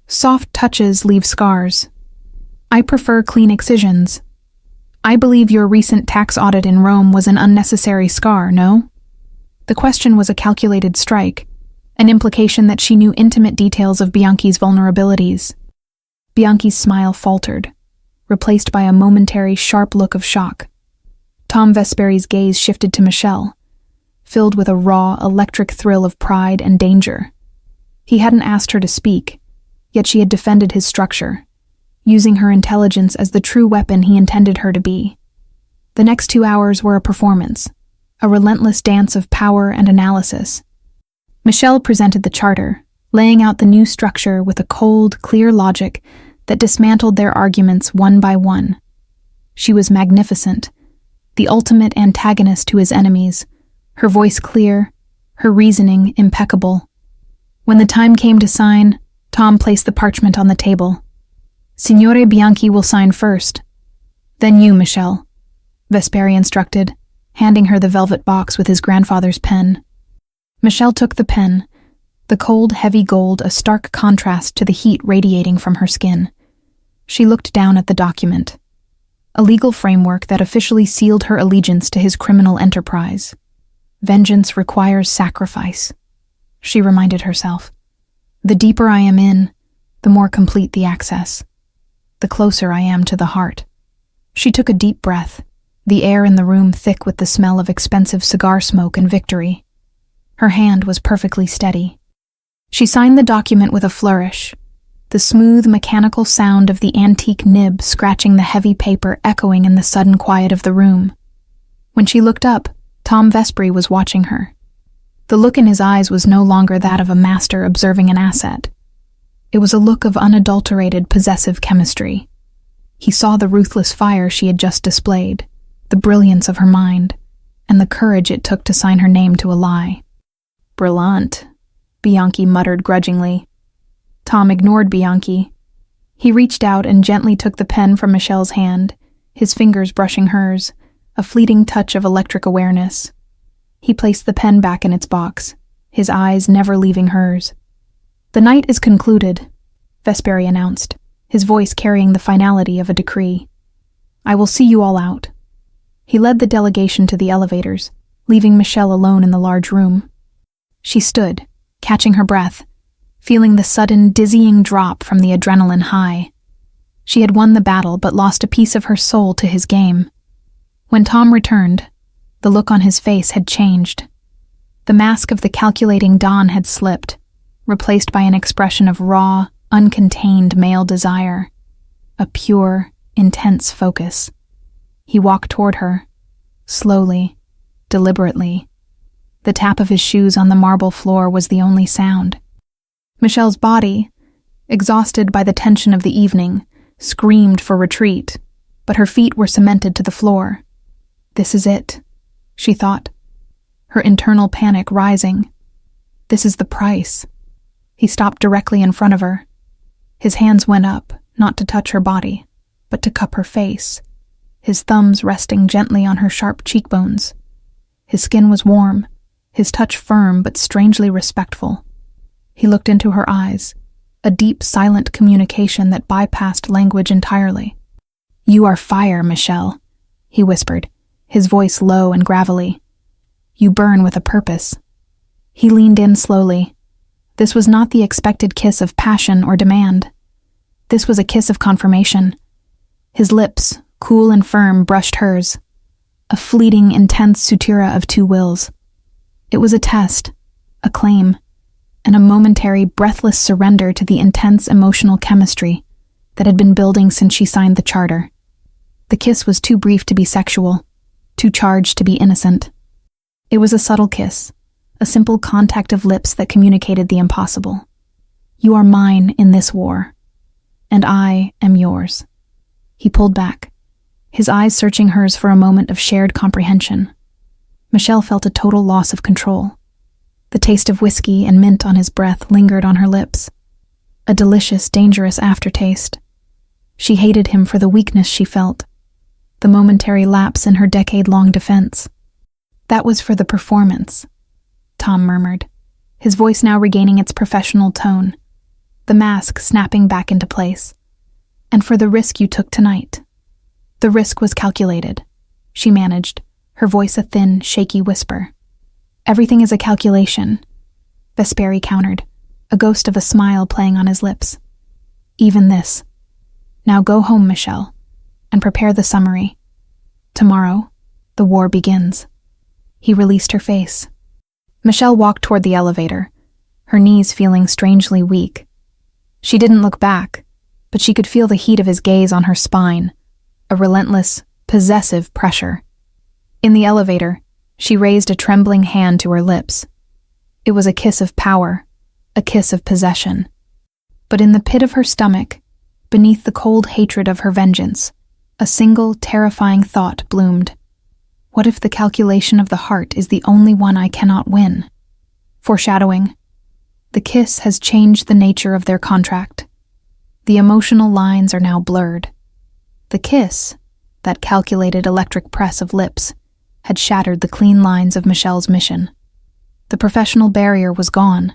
Soft touches leave scars. I prefer clean excisions. I believe your recent tax audit in Rome was an unnecessary scar, no?" The question was a calculated strike, an implication that she knew intimate details of Bianchi's vulnerabilities. Bianchi's smile faltered, replaced by a momentary, sharp look of shock. Tom Vesperi's gaze shifted to Michelle, filled with a raw, electric thrill of pride and danger. He hadn't asked her to speak, yet she had defended his structure, using her intelligence as the true weapon he intended her to be. The next 2 hours were a performance, a relentless dance of power and analysis. Michelle presented the charter, laying out the new structure with a cold, clear logic that dismantled their arguments one by one. She was magnificent, the ultimate antagonist to his enemies, her voice clear, her reasoning impeccable. When the time came to sign, Tom placed the parchment on the table. "Signore Bianchi will sign first. Then you, Michelle," Vesperi instructed, handing her the velvet box with his grandfather's pen. Michelle took the pen, the cold, heavy gold a stark contrast to the heat radiating from her skin. She looked down at the document, a legal framework that officially sealed her allegiance to his criminal enterprise. "Vengeance requires sacrifice," she reminded herself. "The deeper I am in, the more complete the access. The closer I am to the heart." She took a deep breath, the air in the room thick with the smell of expensive cigar smoke and victory. Her hand was perfectly steady. She signed the document with a flourish, the smooth, mechanical sound of the antique nib scratching the heavy paper echoing in the sudden quiet of the room. When she looked up, Tom Vesperi was watching her. The look in his eyes was no longer that of a master observing an asset. It was a look of unadulterated, possessive chemistry. He saw the ruthless fire she had just displayed, the brilliance of her mind, and the courage it took to sign her name to a lie. "Brillant," Bianchi muttered grudgingly. Tom ignored Bianchi. He reached out and gently took the pen from Michelle's hand, his fingers brushing hers, a fleeting touch of electric awareness. He placed the pen back in its box, his eyes never leaving hers. "The night is concluded," Vesperi announced, his voice carrying the finality of a decree. "I will see you all out." He led the delegation to the elevators, leaving Michelle alone in the large room. She stood, catching her breath, feeling the sudden, dizzying drop from the adrenaline high. She had won the battle but lost a piece of her soul to his game. When Tom returned, the look on his face had changed. The mask of the calculating Don had slipped, replaced by an expression of raw, uncontained male desire, a pure, intense focus. He walked toward her, slowly, deliberately. The tap of his shoes on the marble floor was the only sound. Michelle's body, exhausted by the tension of the evening, screamed for retreat, but her feet were cemented to the floor. "This is it," she thought, her internal panic rising. "This is the price." He stopped directly in front of her. His hands went up, not to touch her body, but to cup her face, his thumbs resting gently on her sharp cheekbones. His skin was warm, his touch firm but strangely respectful. He looked into her eyes, a deep, silent communication that bypassed language entirely. "You are fire, Michelle," he whispered, his voice low and gravelly. "You burn with a purpose." He leaned in slowly. This was not the expected kiss of passion or demand. This was a kiss of confirmation. His lips, cool and firm, brushed hers, a fleeting, intense sutura of two wills. It was a test, a claim, and a momentary, breathless surrender to the intense emotional chemistry that had been building since she signed the charter. The kiss was too brief to be sexual, too charged to be innocent. It was a subtle kiss, a simple contact of lips that communicated the impossible. "You are mine in this war, and I am yours." He pulled back, his eyes searching hers for a moment of shared comprehension. Michelle felt a total loss of control. The taste of whiskey and mint on his breath lingered on her lips, a delicious, dangerous aftertaste. She hated him for the weakness she felt, the momentary lapse in her decade-long defense. "That was for the performance," Tom murmured, his voice now regaining its professional tone, the mask snapping back into place. "And for the risk you took tonight." The risk was calculated, she managed, her voice a thin, shaky whisper. "Everything is a calculation," Vesperi countered, a ghost of a smile playing on his lips. "Even this. Now go home, Michelle, and prepare the summary. Tomorrow, the war begins." He released her face. Michelle walked toward the elevator, her knees feeling strangely weak. She didn't look back, but she could feel the heat of his gaze on her spine, a relentless, possessive pressure. In the elevator, she raised a trembling hand to her lips. It was a kiss of power, a kiss of possession. But in the pit of her stomach, beneath the cold hatred of her vengeance, a single, terrifying thought bloomed. What if the calculation of the heart is the only one I cannot win? Foreshadowing. The kiss has changed the nature of their contract. The emotional lines are now blurred. The kiss, that calculated electric press of lips, had shattered the clean lines of Michelle's mission. The professional barrier was gone,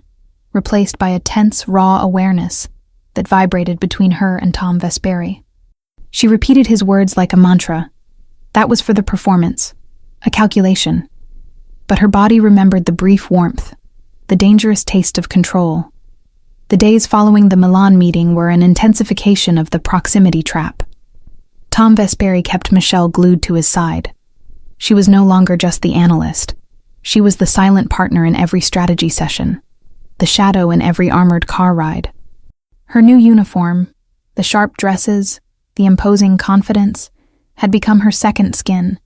replaced by a tense, raw awareness that vibrated between her and Tom Vesperi. She repeated his words like a mantra. That was for the performance, a calculation. But her body remembered the brief warmth, the dangerous taste of control. The days following the Milan meeting were an intensification of the proximity trap. Tom Vesperi kept Michelle glued to his side. She was no longer just the analyst. She was the silent partner in every strategy session, the shadow in every armored car ride. Her new uniform, the sharp dresses, the imposing confidence, had become her second skin.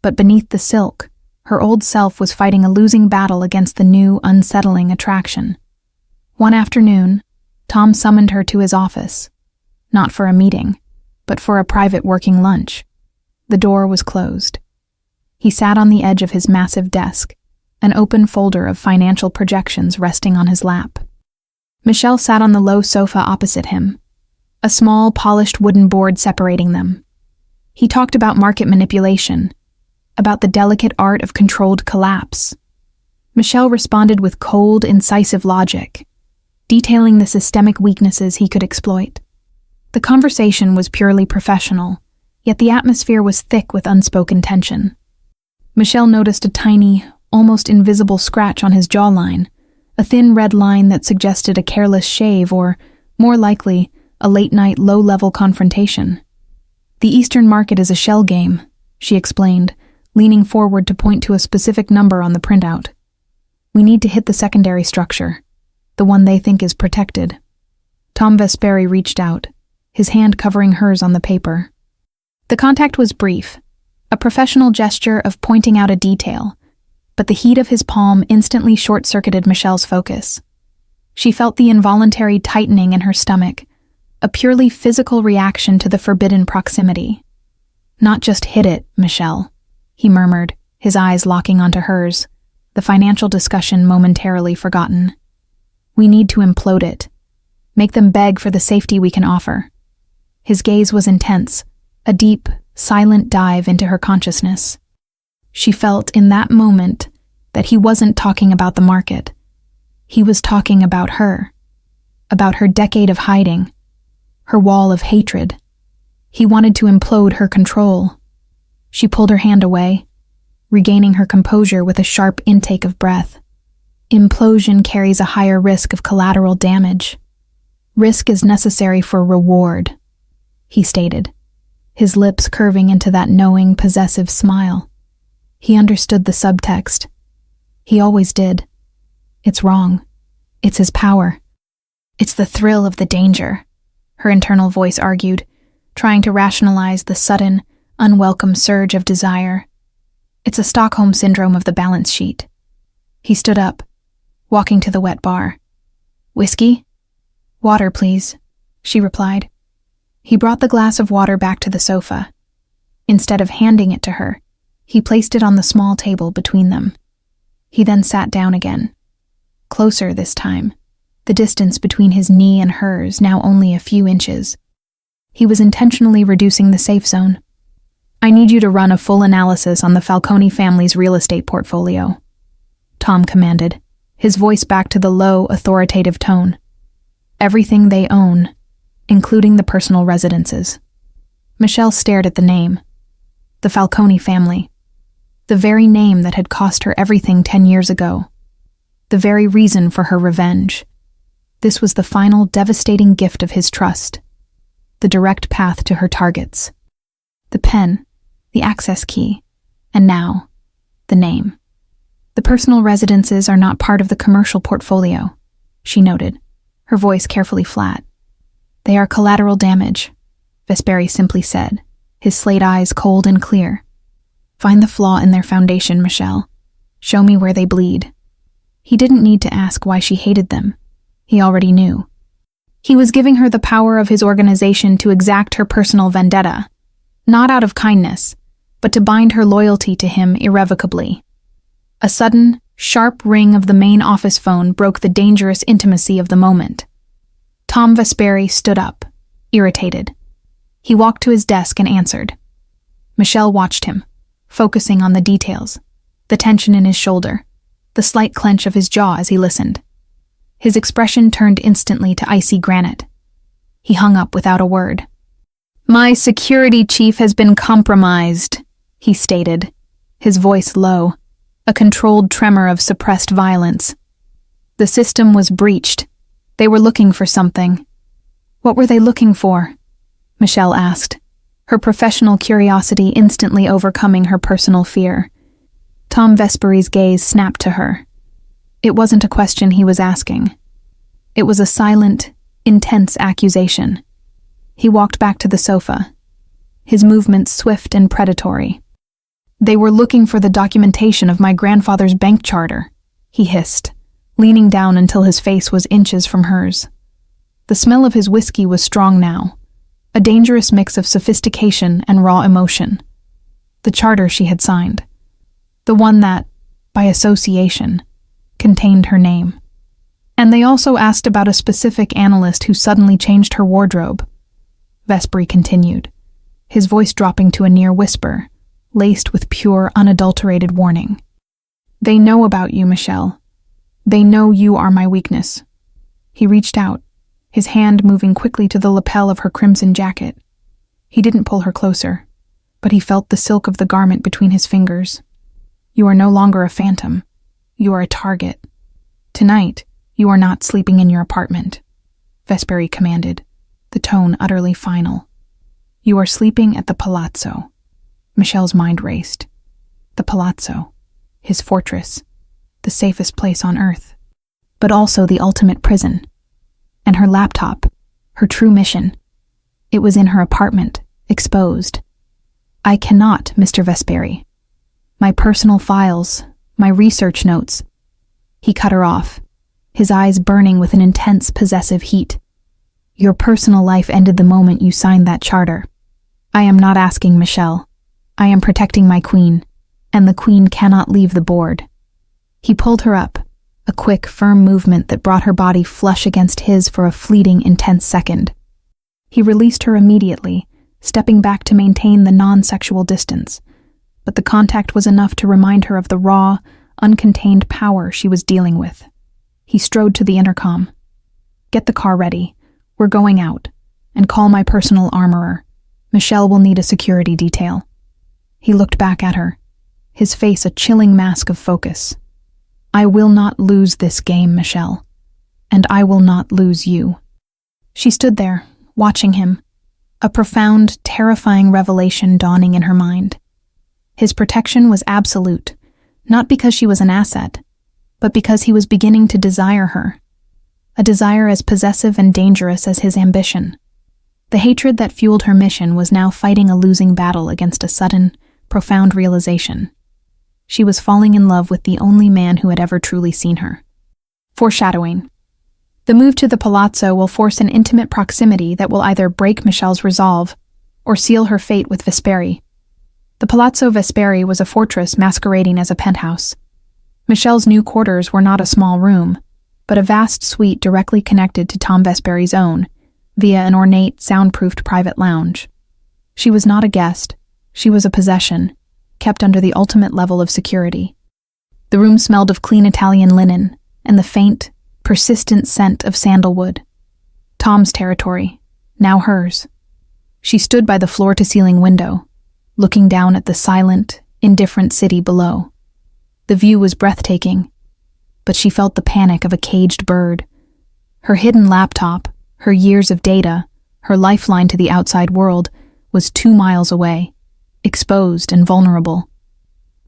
But beneath the silk, her old self was fighting a losing battle against the new, unsettling attraction. One afternoon, Tom summoned her to his office, not for a meeting, but for a private working lunch. The door was closed. He sat on the edge of his massive desk, an open folder of financial projections resting on his lap. Michelle sat on the low sofa opposite him, a small, polished wooden board separating them. He talked about market manipulation, about the delicate art of controlled collapse. Michel responded with cold, incisive logic, detailing the systemic weaknesses he could exploit. The conversation was purely professional, yet the atmosphere was thick with unspoken tension. Michel noticed a tiny, almost invisible scratch on his jawline, a thin red line that suggested a careless shave or, more likely, a late-night low-level confrontation. "The Eastern market is a shell game," she explained, leaning forward to point to a specific number on the printout. "We need to hit the secondary structure, the one they think is protected." Tom Vesperi reached out, his hand covering hers on the paper. The contact was brief, a professional gesture of pointing out a detail, but the heat of his palm instantly short-circuited Michelle's focus. She felt the involuntary tightening in her stomach, a purely physical reaction to the forbidden proximity. "Not just hit it, Michelle," he murmured, his eyes locking onto hers, the financial discussion momentarily forgotten. "We need to implode it. Make them beg for the safety we can offer." His gaze was intense, a deep, silent dive into her consciousness. She felt in that moment that he wasn't talking about the market. He was talking about her decade of hiding, her wall of hatred. He wanted to implode her control. She pulled her hand away, regaining her composure with a sharp intake of breath. Implosion carries a higher risk of collateral damage. "Risk is necessary for reward," he stated, his lips curving into that knowing, possessive smile. He understood the subtext. He always did. It's wrong. It's his power. It's the thrill of the danger, her internal voice argued, trying to rationalize the sudden, unwelcome surge of desire. It's a Stockholm syndrome of the balance sheet. He stood up, walking to the wet bar. "Whiskey?" "Water, please," she replied. He brought the glass of water back to the sofa. Instead of handing it to her, he placed it on the small table between them. He then sat down again. Closer this time, the distance between his knee and hers now only a few inches. He was intentionally reducing the safe zone. "I need you to run a full analysis on the Falcone family's real estate portfolio," Tom commanded, his voice back to the low, authoritative tone. "Everything they own, including the personal residences." Michelle stared at the name. The Falcone family. The very name that had cost her everything 10 years ago. The very reason for her revenge. This was the final devastating gift of his trust. The direct path to her targets. The pen, the access key, and now, the name. "The personal residences are not part of the commercial portfolio," she noted, her voice carefully flat. "They are collateral damage," Vesperi simply said, his slate eyes cold and clear. "Find the flaw in their foundation, Michelle. Show me where they bleed." He didn't need to ask why she hated them. He already knew. He was giving her the power of his organization to exact her personal vendetta, not out of kindness, but to bind her loyalty to him irrevocably. A sudden, sharp ring of the main office phone broke the dangerous intimacy of the moment. Tom Vesperi stood up, irritated. He walked to his desk and answered. Michelle watched him, focusing on the details, the tension in his shoulder, the slight clench of his jaw as he listened. His expression turned instantly to icy granite. He hung up without a word. "My security chief has been compromised," he stated, his voice low, a controlled tremor of suppressed violence. "The system was breached. They were looking for something." "What were they looking for?" Michelle asked, her professional curiosity instantly overcoming her personal fear. Tom Vesperi's gaze snapped to her. It wasn't a question he was asking. It was a silent, intense accusation. He walked back to the sofa, his movements swift and predatory. "They were looking for the documentation of my grandfather's bank charter," he hissed, leaning down until his face was inches from hers. The smell of his whiskey was strong now, a dangerous mix of sophistication and raw emotion. The charter she had signed. The one that, by association, contained her name. And they also asked about a specific analyst who suddenly changed her wardrobe. Vesperi continued, his voice dropping to a near whisper, laced with pure, unadulterated warning. They know about you, Michelle. They know you are my weakness. He reached out, his hand moving quickly to the lapel of her crimson jacket. He didn't pull her closer, but he felt the silk of the garment between his fingers. You are no longer a phantom. You are a target. Tonight, you are not sleeping in your apartment, Vesperi commanded, the tone utterly final. You are sleeping at the palazzo. Michelle's mind raced. The palazzo, his fortress, the safest place on earth, but also the ultimate prison. And her laptop, her true mission, it was in her apartment, exposed. I cannot, Mr. Vesperi. My personal files, my research notes. He cut her off, his eyes burning with an intense, possessive heat. Your personal life ended the moment you signed that charter. I am not asking, Michelle. I am protecting my queen, and the queen cannot leave the board. He pulled her up, a quick, firm movement that brought her body flush against his for a fleeting, intense second. He released her immediately, stepping back to maintain the non-sexual distance, but the contact was enough to remind her of the raw, uncontained power she was dealing with. He strode to the intercom. Get the car ready. We're going out. And call my personal armorer. Michelle will need a security detail. He looked back at her, his face a chilling mask of focus. I will not lose this game, Michelle. And I will not lose you. She stood there, watching him, a profound, terrifying revelation dawning in her mind. His protection was absolute, not because she was an asset, but because he was beginning to desire her, a desire as possessive and dangerous as his ambition. The hatred that fueled her mission was now fighting a losing battle against a sudden, profound realization. She was falling in love with the only man who had ever truly seen her. Foreshadowing. The move to the palazzo will force an intimate proximity that will either break Michelle's resolve or seal her fate with Vesperi. The Palazzo Vesperi was a fortress masquerading as a penthouse. Michelle's new quarters were not a small room, but a vast suite directly connected to Tom Vesperi's own, via an ornate, soundproofed private lounge. She was not a guest, she was a possession, kept under the ultimate level of security. The room smelled of clean Italian linen and the faint, persistent scent of sandalwood. Tom's territory, now hers. She stood by the floor-to-ceiling window, looking down at the silent, indifferent city below. The view was breathtaking, but she felt the panic of a caged bird. Her hidden laptop, her years of data, her lifeline to the outside world, was 2 miles away, exposed and vulnerable.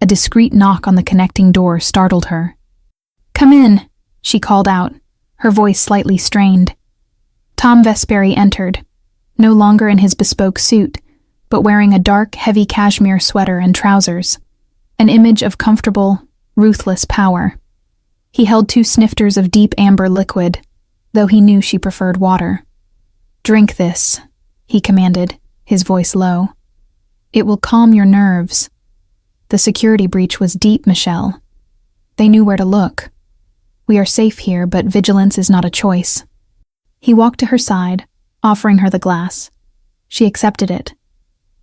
A discreet knock on the connecting door startled her. "Come in," she called out, her voice slightly strained. Tom Vesperi entered, no longer in his bespoke suit, but wearing a dark, heavy cashmere sweater and trousers, an image of comfortable, ruthless power. He held 2 snifters of deep amber liquid, though he knew she preferred water. "Drink this," he commanded, his voice low. "It will calm your nerves." The security breach was deep, Michelle. They knew where to look. We are safe here, but vigilance is not a choice. He walked to her side, offering her the glass. She accepted it,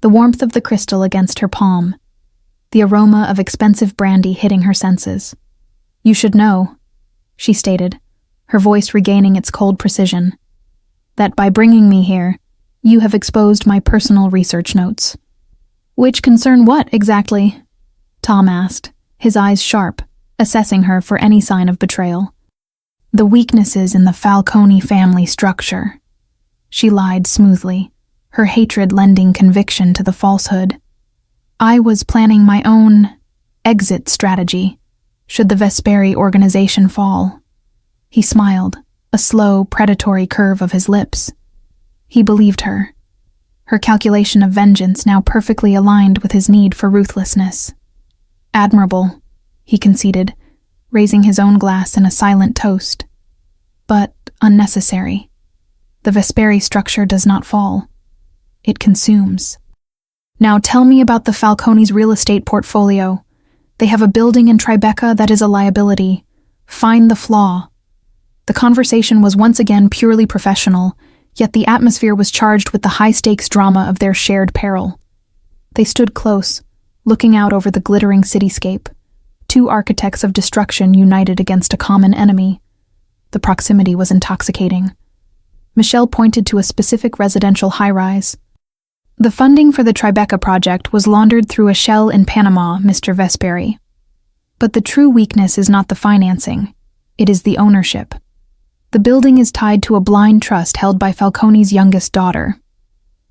the warmth of the crystal against her palm, the aroma of expensive brandy hitting her senses. "You should know," she stated, her voice regaining its cold precision, "that by bringing me here, you have exposed my personal research notes." "Which concern what, exactly?" Tom asked, his eyes sharp, assessing her for any sign of betrayal. "The weaknesses in the Falcone family structure," she lied smoothly, her hatred lending conviction to the falsehood. "I was planning my own exit strategy, should the Vesperi organization fall." He smiled, a slow, predatory curve of his lips. He believed her. Her calculation of vengeance now perfectly aligned with his need for ruthlessness. "Admirable," he conceded, raising his own glass in a silent toast. "But unnecessary. The Vesperi structure does not fall. It consumes. Now tell me about the Falcone's real estate portfolio. They have a building in Tribeca that is a liability. Find the flaw." The conversation was once again purely professional, yet the atmosphere was charged with the high-stakes drama of their shared peril. They stood close, looking out over the glittering cityscape, two architects of destruction united against a common enemy. The proximity was intoxicating. Michelle pointed to a specific residential high-rise. The funding for the Tribeca project was laundered through a shell in Panama, Mr. Vesperi. But the true weakness is not the financing. It is the ownership. The building is tied to a blind trust held by Falcone's youngest daughter.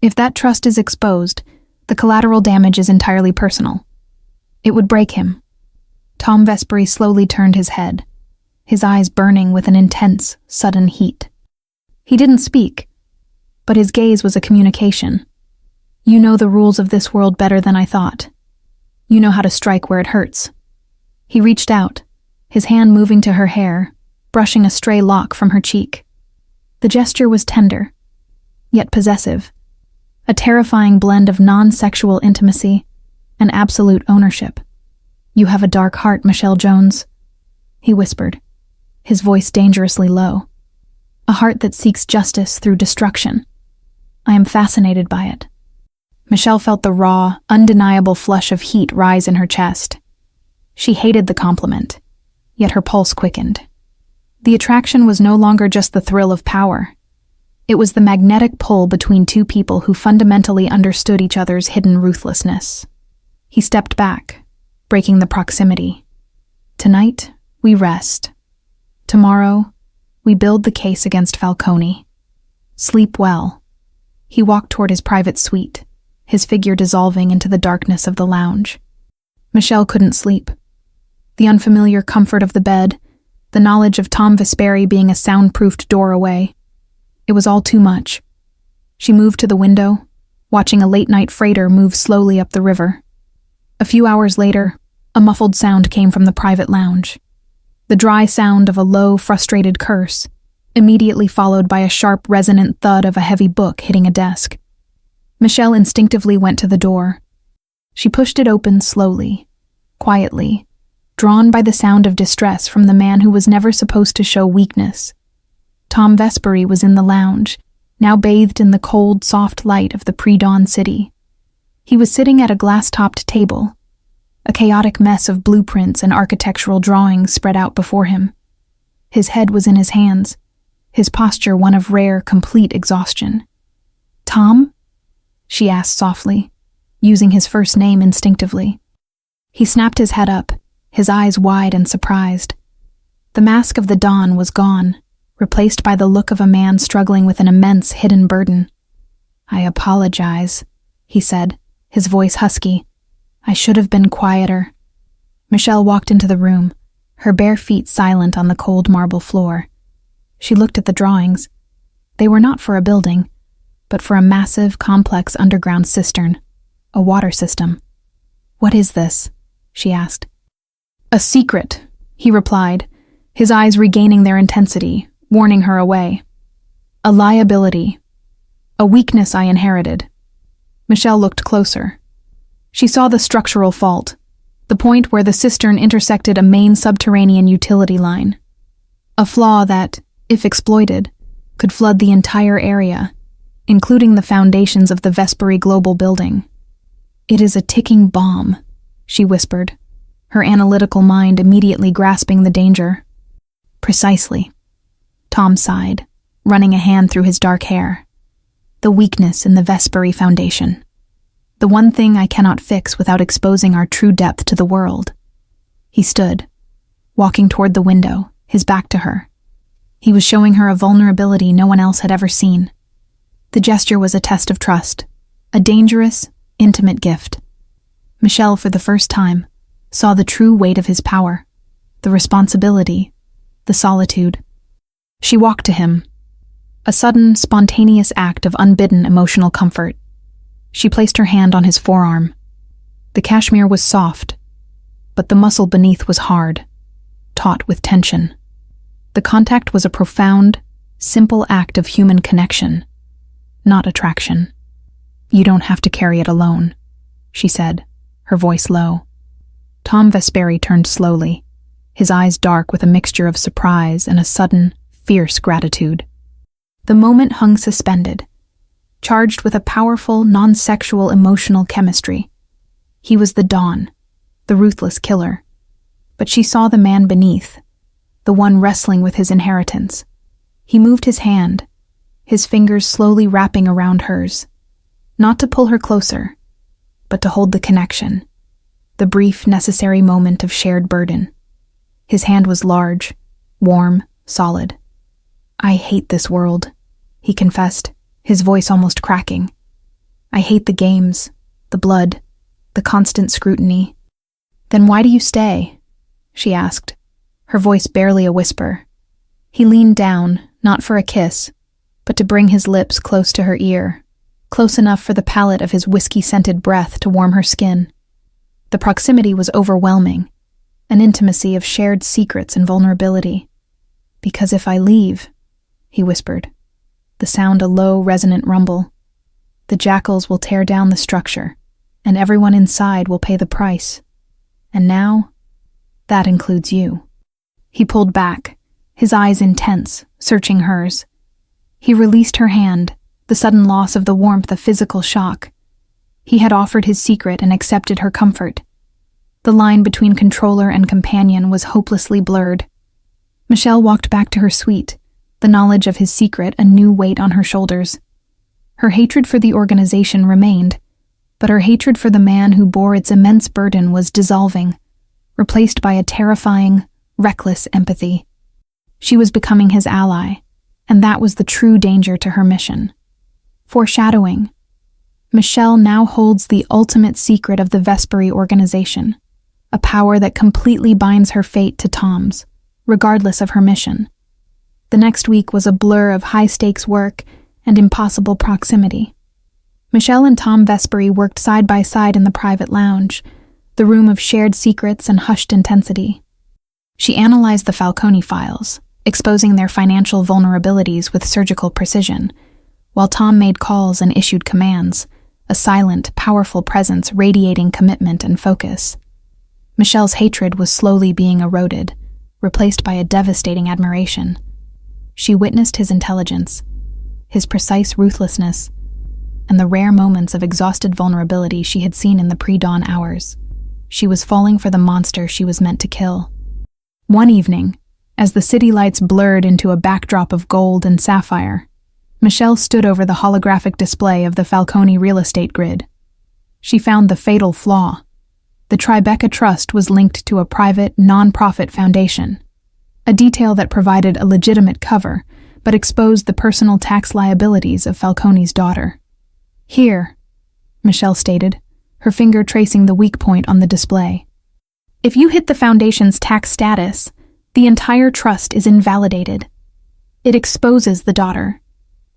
If that trust is exposed, the collateral damage is entirely personal. It would break him. Tom Vesperi slowly turned his head, his eyes burning with an intense, sudden heat. He didn't speak, but his gaze was a communication. You know the rules of this world better than I thought. You know how to strike where it hurts. He reached out, his hand moving to her hair, brushing a stray lock from her cheek. The gesture was tender, yet possessive, a terrifying blend of non-sexual intimacy and absolute ownership. You have a dark heart, Michelle Jones, he whispered, his voice dangerously low. A heart that seeks justice through destruction. I am fascinated by it. Michelle felt the raw, undeniable flush of heat rise in her chest. She hated the compliment, yet her pulse quickened. The attraction was no longer just the thrill of power. It was the magnetic pull between two people who fundamentally understood each other's hidden ruthlessness. He stepped back, breaking the proximity. Tonight, we rest. Tomorrow, we build the case against Falcone. Sleep well. He walked toward his private suite, his figure dissolving into the darkness of the lounge. Michelle couldn't sleep. The unfamiliar comfort of the bed, the knowledge of Tom Vesperi being a soundproofed door away. It was all too much. She moved to the window, watching a late-night freighter move slowly up the river. A few hours later, a muffled sound came from the private lounge. The dry sound of a low, frustrated curse, immediately followed by a sharp, resonant thud of a heavy book hitting a desk. Michelle instinctively went to the door. She pushed it open slowly, quietly, drawn by the sound of distress from the man who was never supposed to show weakness. Tom Vesperi was in the lounge, now bathed in the cold, soft light of the pre-dawn city. He was sitting at a glass-topped table, a chaotic mess of blueprints and architectural drawings spread out before him. His head was in his hands, his posture one of rare, complete exhaustion. "Tom?" she asked softly, using his first name instinctively. He snapped his head up, his eyes wide and surprised. The mask of the dawn was gone, replaced by the look of a man struggling with an immense hidden burden. "I apologize," he said, his voice husky. "I should have been quieter." Michelle walked into the room, her bare feet silent on the cold marble floor. She looked at the drawings. They were not for a building, but for a massive, complex underground cistern, a water system. "What is this?" she asked. "A secret," he replied, his eyes regaining their intensity, warning her away. "A liability. A weakness I inherited." Michelle looked closer. She saw the structural fault, the point where the cistern intersected a main subterranean utility line. A flaw that, if exploited, could flood the entire area, including the foundations of the Vesperi Global building. "It is a ticking bomb," she whispered, her analytical mind immediately grasping the danger. "Precisely." Tom sighed, running a hand through his dark hair. "The weakness in the Vesperi Foundation. The one thing I cannot fix without exposing our true depth to the world." He stood, walking toward the window, his back to her. He was showing her a vulnerability no one else had ever seen. The gesture was a test of trust, a dangerous, intimate gift. Michelle, for the first time, saw the true weight of his power, the responsibility, the solitude. She walked to him, a sudden, spontaneous act of unbidden emotional comfort. She placed her hand on his forearm. The cashmere was soft, but the muscle beneath was hard, taut with tension. The contact was a profound, simple act of human connection, not attraction. "You don't have to carry it alone," she said, her voice low. Tom Vesperi turned slowly, his eyes dark with a mixture of surprise and a sudden, fierce gratitude. The moment hung suspended, charged with a powerful, non-sexual emotional chemistry. He was the Dawn, the ruthless killer. But she saw the man beneath, the one wrestling with his inheritance. He moved his hand, his fingers slowly wrapping around hers, not to pull her closer, but to hold the connection, the brief, necessary moment of shared burden. His hand was large, warm, solid. "I hate this world," he confessed, his voice almost cracking. "I hate the games, the blood, the constant scrutiny." "Then why do you stay?" she asked, her voice barely a whisper. He leaned down, not for a kiss, but to bring his lips close to her ear, close enough for the palate of his whiskey-scented breath to warm her skin. The proximity was overwhelming, an intimacy of shared secrets and vulnerability. "Because if I leave," he whispered, the sound a low, resonant rumble, "the jackals will tear down the structure, and everyone inside will pay the price. And now, that includes you." He pulled back, his eyes intense, searching hers. He released her hand, the sudden loss of the warmth of physical shock. He had offered his secret and accepted her comfort. The line between controller and companion was hopelessly blurred. Michelle walked back to her suite, the knowledge of his secret a new weight on her shoulders. Her hatred for the organization remained, but her hatred for the man who bore its immense burden was dissolving, replaced by a terrifying, reckless empathy. She was becoming his ally, and that was the true danger to her mission. Foreshadowing. Michelle now holds the ultimate secret of the Vesperi organization, a power that completely binds her fate to Tom's, regardless of her mission. The next week was a blur of high-stakes work and impossible proximity. Michelle and Tom Vesperi worked side by side in the private lounge, the room of shared secrets and hushed intensity. She analyzed the Falcone files, exposing their financial vulnerabilities with surgical precision, while Tom made calls and issued commands, a silent, powerful presence radiating commitment and focus. Michelle's hatred was slowly being eroded, replaced by a devastating admiration. She witnessed his intelligence, his precise ruthlessness, and the rare moments of exhausted vulnerability she had seen in the pre-dawn hours. She was falling for the monster she was meant to kill. One evening, as the city lights blurred into a backdrop of gold and sapphire, Michelle stood over the holographic display of the Falcone real estate grid. She found the fatal flaw. The Tribeca Trust was linked to a private, non-profit foundation, a detail that provided a legitimate cover, but exposed the personal tax liabilities of Falcone's daughter. "Here," Michelle stated, her finger tracing the weak point on the display. "If you hit the foundation's tax status, the entire trust is invalidated. It exposes the daughter.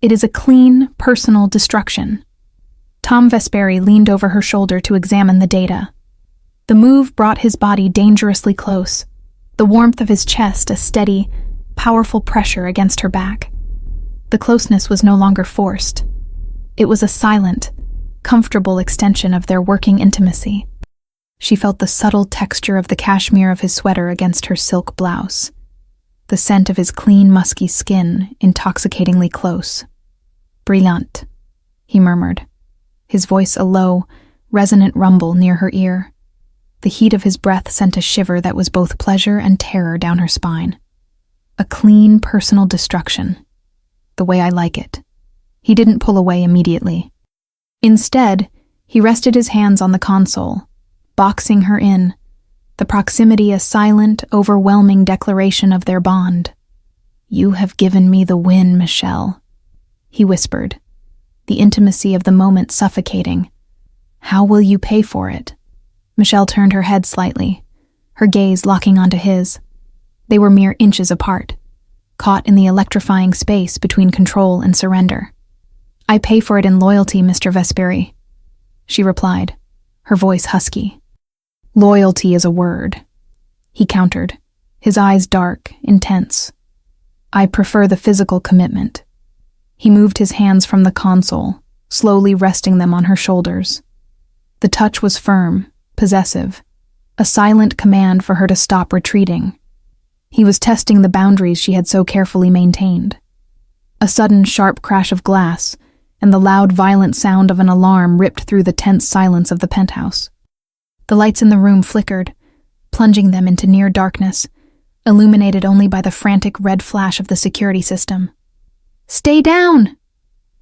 It is a clean, personal destruction." Tom Vesperi leaned over her shoulder to examine the data. The move brought his body dangerously close, the warmth of his chest a steady, powerful pressure against her back. The closeness was no longer forced. It was a silent, comfortable extension of their working intimacy. She felt the subtle texture of the cashmere of his sweater against her silk blouse, the scent of his clean, musky skin intoxicatingly close. "Brilliant," he murmured, his voice a low, resonant rumble near her ear. The heat of his breath sent a shiver that was both pleasure and terror down her spine. A clean, personal destruction. The way I like it. He didn't pull away immediately. Instead, he rested his hands on the console, boxing her in, the proximity a silent, overwhelming declaration of their bond. "You have given me the win, Michelle," he whispered, the intimacy of the moment suffocating. "How will you pay for it?" Michelle turned her head slightly, her gaze locking onto his. They were mere inches apart, caught in the electrifying space between control and surrender. "I pay for it in loyalty, Mr. Vesperi," she replied, her voice husky. "Loyalty is a word," he countered, his eyes dark, intense. "I prefer the physical commitment." He moved his hands from the console, slowly resting them on her shoulders. The touch was firm, possessive, a silent command for her to stop retreating. He was testing the boundaries she had so carefully maintained. A sudden, sharp crash of glass, and the loud, violent sound of an alarm ripped through the tense silence of the penthouse. The lights in the room flickered, plunging them into near darkness, illuminated only by the frantic red flash of the security system. "Stay down!"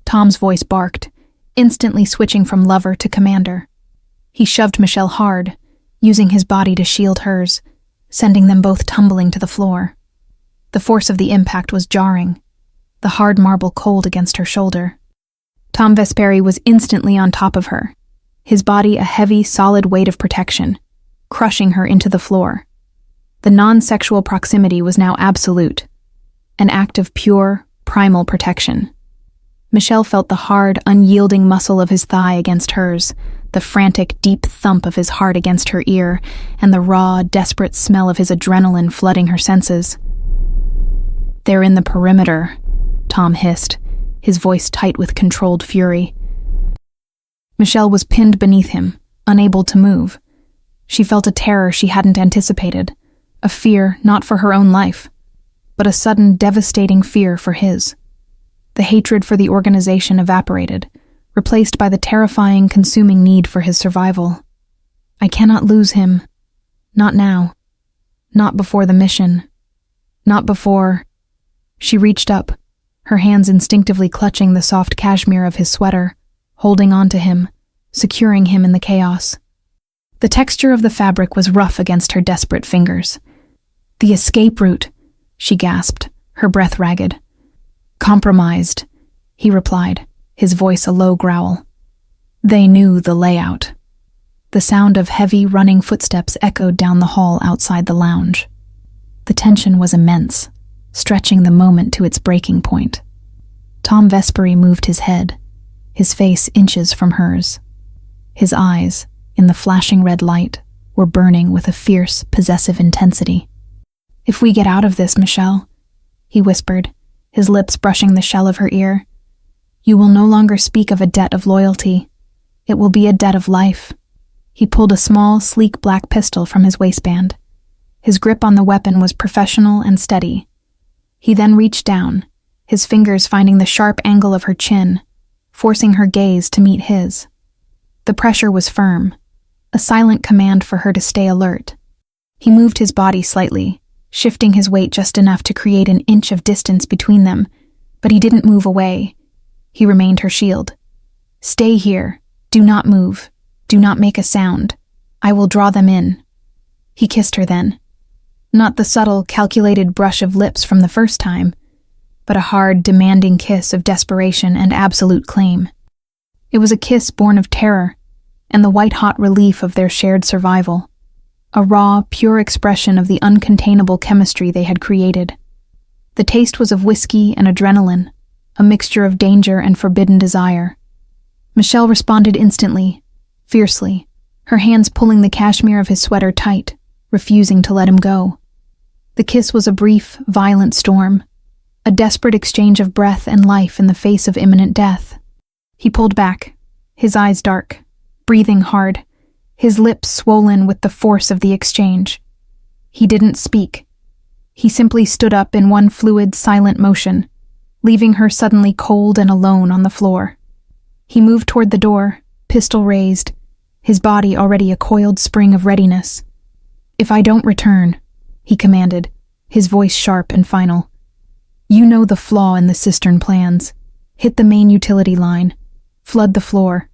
Tom's voice barked, instantly switching from lover to commander. He shoved Michelle hard, using his body to shield hers, sending them both tumbling to the floor. The force of the impact was jarring, the hard marble cold against her shoulder. Tom Vesperi was instantly on top of her, his body a heavy, solid weight of protection, crushing her into the floor. The non-sexual proximity was now absolute, an act of pure, primal protection. Michelle felt the hard, unyielding muscle of his thigh against hers, the frantic, deep thump of his heart against her ear, and the raw, desperate smell of his adrenaline flooding her senses. "They're in the perimeter," Tom hissed, his voice tight with controlled fury. Michelle was pinned beneath him, unable to move. She felt a terror she hadn't anticipated, a fear not for her own life, but a sudden, devastating fear for his. The hatred for the organization evaporated, replaced by the terrifying, consuming need for his survival. "I cannot lose him. Not now. Not before the mission. Not before—" She reached up, her hands instinctively clutching the soft cashmere of his sweater, holding on to him, securing him in the chaos. The texture of the fabric was rough against her desperate fingers. "The escape route," she gasped, her breath ragged. "Compromised," he replied, his voice a low growl. They knew the layout. The sound of heavy, running footsteps echoed down the hall outside the lounge. The tension was immense, stretching the moment to its breaking point. Tom Vesperi moved his head, his face inches from hers. His eyes, in the flashing red light, were burning with a fierce, possessive intensity. "If we get out of this, Michelle," he whispered, his lips brushing the shell of her ear, "you will no longer speak of a debt of loyalty. It will be a debt of life." He pulled a small, sleek black pistol from his waistband. His grip on the weapon was professional and steady. He then reached down, his fingers finding the sharp angle of her chin, forcing her gaze to meet his. The pressure was firm, a silent command for her to stay alert. He moved his body slightly, shifting his weight just enough to create an inch of distance between them, but he didn't move away. He remained her shield. "Stay here. Do not move. Do not make a sound. I will draw them in." He kissed her then. Not the subtle, calculated brush of lips from the first time, but a hard, demanding kiss of desperation and absolute claim. It was a kiss born of terror and the white-hot relief of their shared survival, a raw, pure expression of the uncontainable chemistry they had created. The taste was of whiskey and adrenaline, a mixture of danger and forbidden desire. Michelle responded instantly, fiercely, her hands pulling the cashmere of his sweater tight, refusing to let him go. The kiss was a brief, violent storm, a desperate exchange of breath and life in the face of imminent death. He pulled back, his eyes dark, breathing hard, his lips swollen with the force of the exchange. He didn't speak. He simply stood up in one fluid, silent motion, leaving her suddenly cold and alone on the floor. He moved toward the door, pistol raised, his body already a coiled spring of readiness. "If I don't return," he commanded, his voice sharp and final. "You know the flaw in the cistern plans. Hit the main utility line. Flood the floor.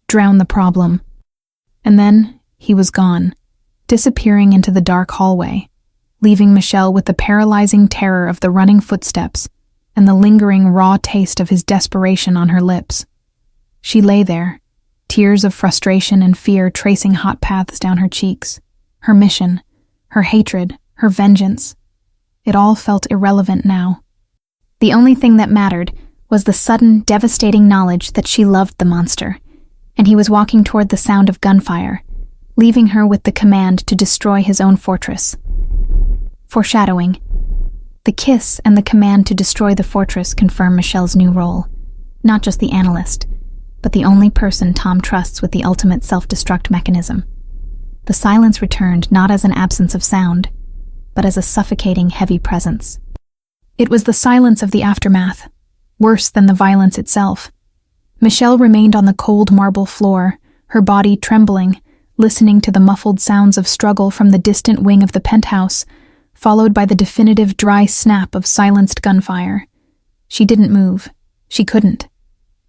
Drown the problem." And then he was gone, disappearing into the dark hallway, leaving Michelle with the paralyzing terror of the running footsteps and the lingering raw taste of his desperation on her lips. She lay there, tears of frustration and fear tracing hot paths down her cheeks. Her mission, her hatred, her vengeance. It all felt irrelevant now. The only thing that mattered was the sudden, devastating knowledge that she loved the monster, and he was walking toward the sound of gunfire, leaving her with the command to destroy his own fortress. Foreshadowing. The kiss and the command to destroy the fortress confirm Michelle's new role. Not just the analyst, but the only person Tom trusts with the ultimate self-destruct mechanism. The silence returned not as an absence of sound, but as a suffocating, heavy presence. It was the silence of the aftermath, worse than the violence itself. Michelle remained on the cold marble floor, her body trembling, listening to the muffled sounds of struggle from the distant wing of the penthouse, followed by the definitive dry snap of silenced gunfire. She didn't move. She couldn't.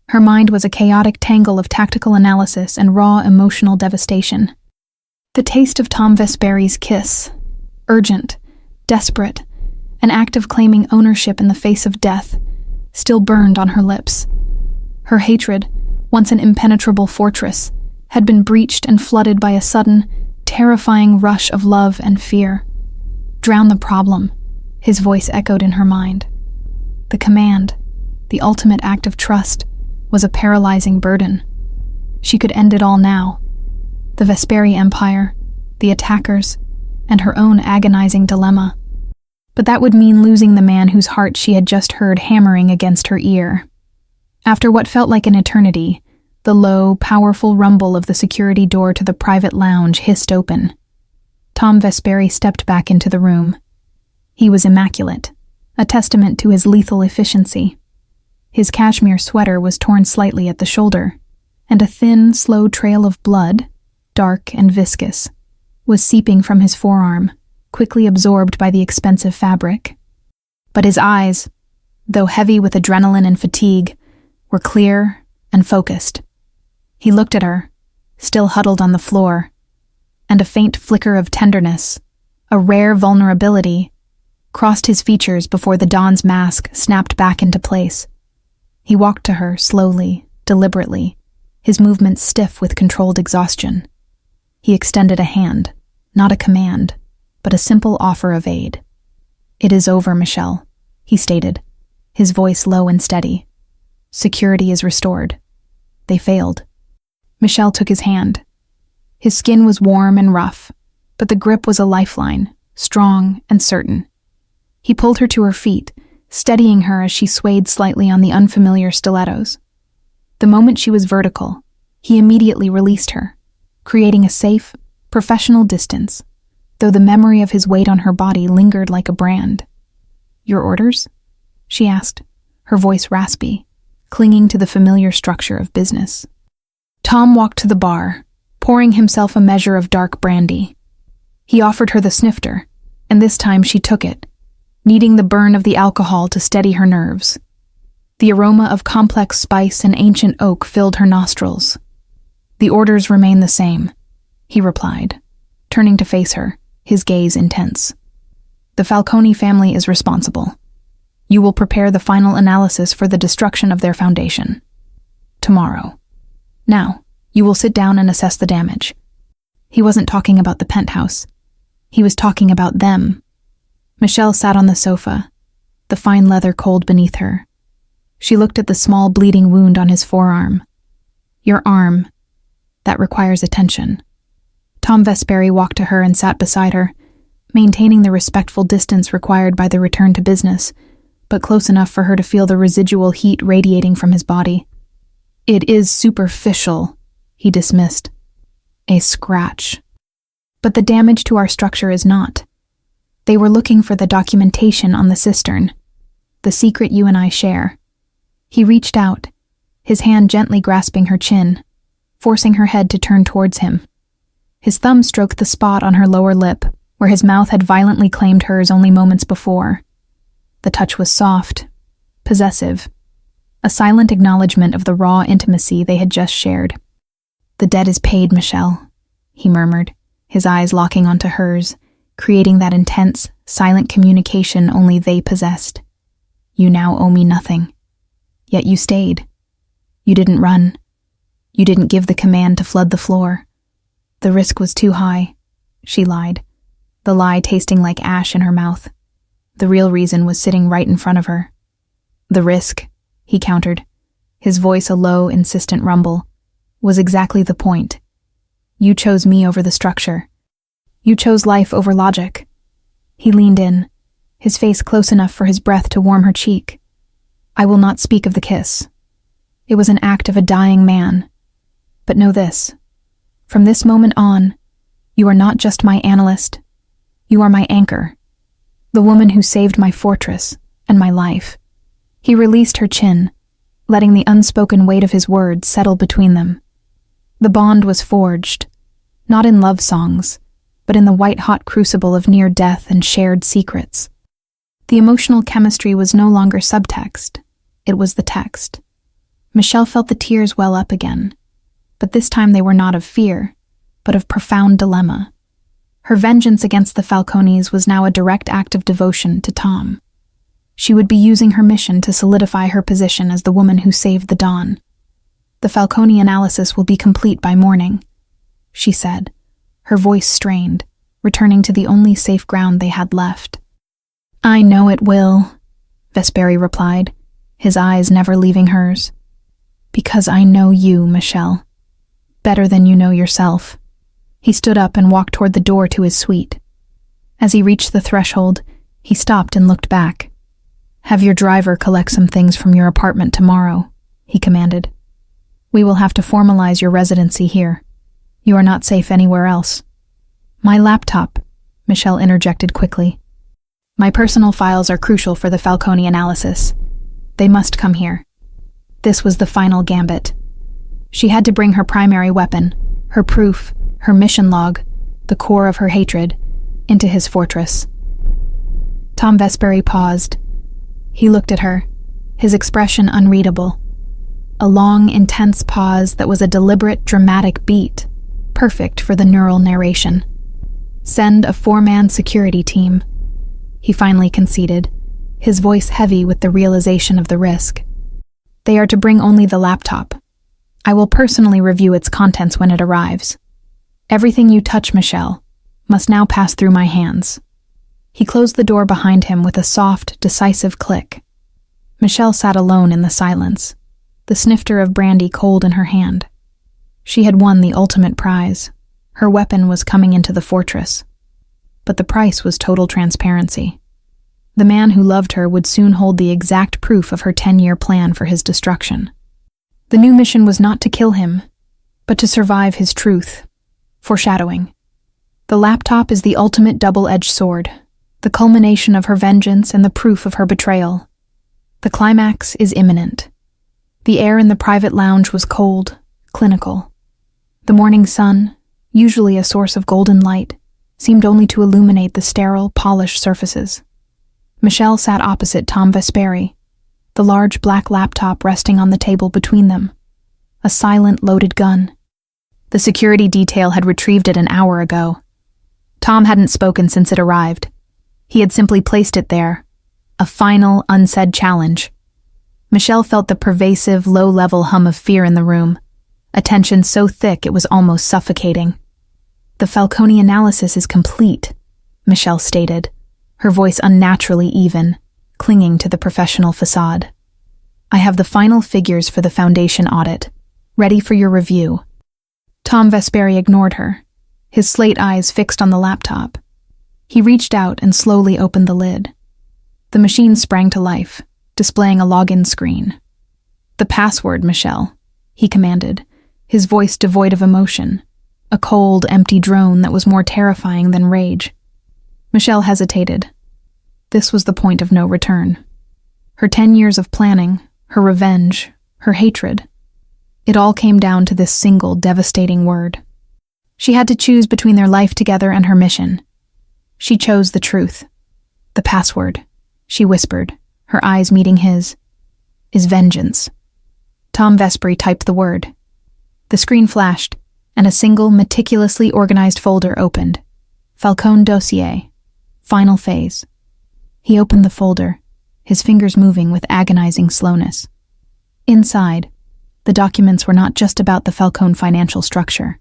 Her mind was a chaotic tangle of tactical analysis and raw emotional devastation. The taste of Tom Vesperi's kiss, urgent, desperate, an act of claiming ownership in the face of death, still burned on her lips. Her hatred, once an impenetrable fortress, had been breached and flooded by a sudden, terrifying rush of love and fear. Drown the problem, his voice echoed in her mind. The command, the ultimate act of trust, was a paralyzing burden. She could end it all now. The Vesperi Empire, the attackers, and her own agonizing dilemma. But that would mean losing the man whose heart she had just heard hammering against her ear. After what felt like an eternity, the low, powerful rumble of the security door to the private lounge hissed open. Tom Vesperi stepped back into the room. He was immaculate, a testament to his lethal efficiency. His cashmere sweater was torn slightly at the shoulder, and a thin, slow trail of blood, dark and viscous, was seeping from his forearm, quickly absorbed by the expensive fabric. But his eyes, though heavy with adrenaline and fatigue, were clear and focused. He looked at her, still huddled on the floor, and a faint flicker of tenderness, a rare vulnerability, crossed his features before the Don's mask snapped back into place. He walked to her slowly, deliberately, his movements stiff with controlled exhaustion. He extended a hand, not a command, but a simple offer of aid. "It is over, Michelle," he stated, his voice low and steady. "Security is restored." They failed. Michelle took his hand. His skin was warm and rough, but the grip was a lifeline, strong and certain. He pulled her to her feet, steadying her as she swayed slightly on the unfamiliar stilettos. The moment she was vertical, he immediately released her, creating a safe, professional distance, though the memory of his weight on her body lingered like a brand. "Your orders?" she asked, her voice raspy, clinging to the familiar structure of business. Tom walked to the bar, pouring himself a measure of dark brandy. He offered her the snifter, and this time she took it, needing the burn of the alcohol to steady her nerves. The aroma of complex spice and ancient oak filled her nostrils. "The orders remain the same," he replied, turning to face her, his gaze intense. "The Falcone family is responsible. You will prepare the final analysis for the destruction of their foundation. Tomorrow. Now, you will sit down and assess the damage." He wasn't talking about the penthouse. He was talking about them. Michelle sat on the sofa, the fine leather cold beneath her. She looked at the small bleeding wound on his forearm. "Your arm. That requires attention." Tom Vesperi walked to her and sat beside her, maintaining the respectful distance required by the return to business, but close enough for her to feel the residual heat radiating from his body. "It is superficial," he dismissed. "A scratch. But the damage to our structure is not. They were looking for the documentation on the cistern, the secret you and I share." He reached out, his hand gently grasping her chin, forcing her head to turn towards him. His thumb stroked the spot on her lower lip, where his mouth had violently claimed hers only moments before. The touch was soft, possessive, a silent acknowledgement of the raw intimacy they had just shared. "The debt is paid, Michelle," he murmured, his eyes locking onto hers, creating that intense, silent communication only they possessed. "You now owe me nothing. Yet you stayed. You didn't run. You didn't give the command to flood the floor. The risk was too high," she lied, the lie tasting like ash in her mouth. The real reason was sitting right in front of her. "The risk," he countered, his voice a low, insistent rumble, "was exactly the point. You chose me over the structure. You chose life over logic." He leaned in, his face close enough for his breath to warm her cheek. "I will not speak of the kiss. It was an act of a dying man. But know this. From this moment on, you are not just my analyst. You are my anchor. The woman who saved my fortress and my life." He released her chin, letting the unspoken weight of his words settle between them. The bond was forged, not in love songs, but in the white-hot crucible of near death and shared secrets. The emotional chemistry was no longer subtext, it was the text. Michelle felt the tears well up again, but this time they were not of fear, but of profound dilemma. Her vengeance against the Falcones was now a direct act of devotion to Tom. She would be using her mission to solidify her position as the woman who saved the dawn. The Falcone analysis will be complete by morning, she said, her voice strained, returning to the only safe ground they had left. I know it will, Vesperi replied, his eyes never leaving hers. Because I know you, Michelle. Better than you know yourself. He stood up and walked toward the door to his suite. As he reached the threshold, he stopped and looked back. Have your driver collect some things from your apartment tomorrow, he commanded. We will have to formalize your residency here. You are not safe anywhere else. My laptop, Michelle interjected quickly. My personal files are crucial for the Falcone analysis. They must come here. This was the final gambit. She had to bring her primary weapon, her proof, her mission log, the core of her hatred, into his fortress. Tom Vesperi paused. He looked at her, his expression unreadable. A long, intense pause that was a deliberate, dramatic beat, perfect for the neural narration. Send a 4-man security team. He finally conceded, his voice heavy with the realization of the risk. They are to bring only the laptop. I will personally review its contents when it arrives. Everything you touch, Michelle, must now pass through my hands. He closed the door behind him with a soft, decisive click. Michelle sat alone in the silence, the snifter of brandy cold in her hand. She had won the ultimate prize. Her weapon was coming into the fortress. But the price was total transparency. The man who loved her would soon hold the exact proof of her 10-year plan for his destruction. The new mission was not to kill him, but to survive his truth. Foreshadowing. The laptop is the ultimate double-edged sword, the culmination of her vengeance and the proof of her betrayal. The climax is imminent. The air in the private lounge was cold, clinical. The morning sun, usually a source of golden light, seemed only to illuminate the sterile, polished surfaces. Michelle sat opposite Tom Vesperi, the large black laptop resting on the table between them. A silent, loaded gun. The security detail had retrieved it an hour ago. Tom hadn't spoken since it arrived. He had simply placed it there, a final, unsaid challenge. Michelle felt the pervasive, low-level hum of fear in the room, a tension so thick it was almost suffocating. The Falcone analysis is complete, Michelle stated, her voice unnaturally even, clinging to the professional facade. I have the final figures for the foundation audit, ready for your review. Tom Vesperi ignored her, his slate eyes fixed on the laptop. He reached out and slowly opened the lid. The machine sprang to life, displaying a login screen. The password, Michelle, he commanded, his voice devoid of emotion, a cold, empty drone that was more terrifying than rage. Michelle hesitated. This was the point of no return. Her 10 years of planning, her revenge, her hatred. It all came down to this single, devastating word. She had to choose between their life together and her mission. She chose the truth. The password, she whispered, her eyes meeting his, is vengeance. Tom Vesperi typed the word. The screen flashed, and a single, meticulously organized folder opened. Falcone dossier. Final phase. He opened the folder, his fingers moving with agonizing slowness. Inside, the documents were not just about the Falcone financial structure.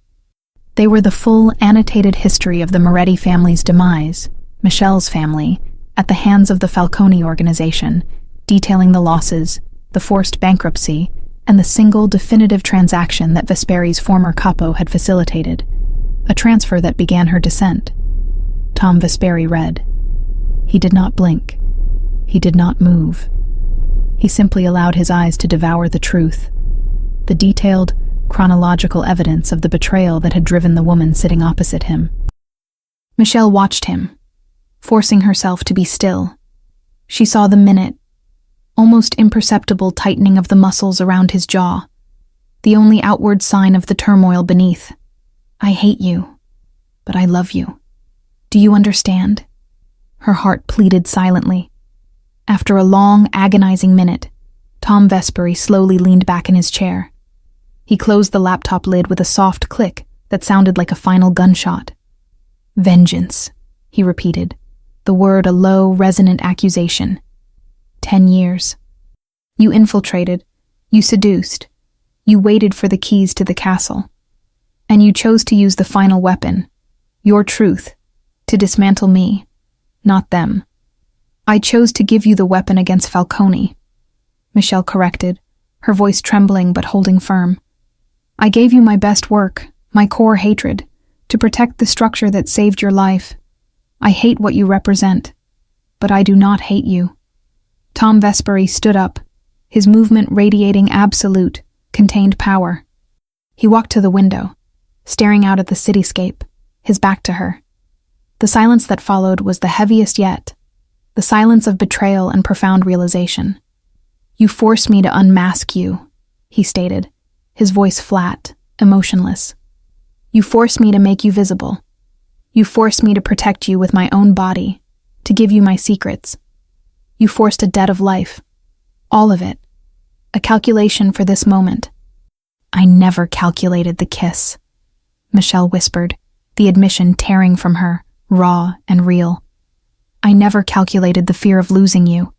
They were the full, annotated history of the Moretti family's demise, Michelle's family, at the hands of the Falcone organization, detailing the losses, the forced bankruptcy, and the single definitive transaction that Vesperi's former capo had facilitated, a transfer that began her descent. Tom Vesperi read. He did not blink. He did not move. He simply allowed his eyes to devour the truth, the detailed, chronological evidence of the betrayal that had driven the woman sitting opposite him. Michelle watched him, forcing herself to be still. She saw the minute, almost imperceptible tightening of the muscles around his jaw, the only outward sign of the turmoil beneath. "I hate you, but I love you. Do you understand?" Her heart pleaded silently. After a long, agonizing minute, Tom Vespery slowly leaned back in his chair. He closed the laptop lid with a soft click that sounded like a final gunshot. "Vengeance," he repeated, the word a low, resonant accusation. 10 years. You infiltrated, you seduced, you waited for the keys to the castle, and you chose to use the final weapon, your truth, to dismantle me, not them. "I chose to give you the weapon against Falcone," Michelle corrected, her voice trembling but holding firm. "I gave you my best work, my core hatred, to protect the structure that saved your life. I hate what you represent, but I do not hate you." Tom Vespery stood up, his movement radiating absolute, contained power. He walked to the window, staring out at the cityscape, his back to her. The silence that followed was the heaviest yet, the silence of betrayal and profound realization. "You forced me to unmask you," he stated, his voice flat, emotionless. "You forced me to make you visible. You forced me to protect you with my own body, to give you my secrets. You forced a debt of life. All of it. A calculation for this moment." "I never calculated the kiss," Michelle whispered, the admission tearing from her, raw and real. "I never calculated the fear of losing you."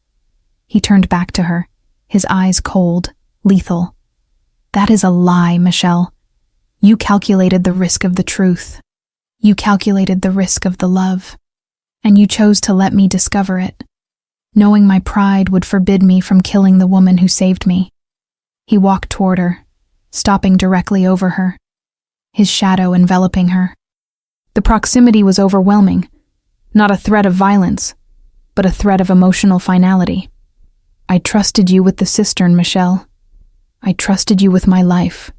He turned back to her, his eyes cold, lethal. "That is a lie, Michelle. You calculated the risk of the truth. You calculated the risk of the love. And you chose to let me discover it, knowing my pride would forbid me from killing the woman who saved me." He walked toward her, stopping directly over her, his shadow enveloping her. The proximity was overwhelming, not a threat of violence, but a threat of emotional finality. "I trusted you with the cistern, Michelle. I trusted you with my life,"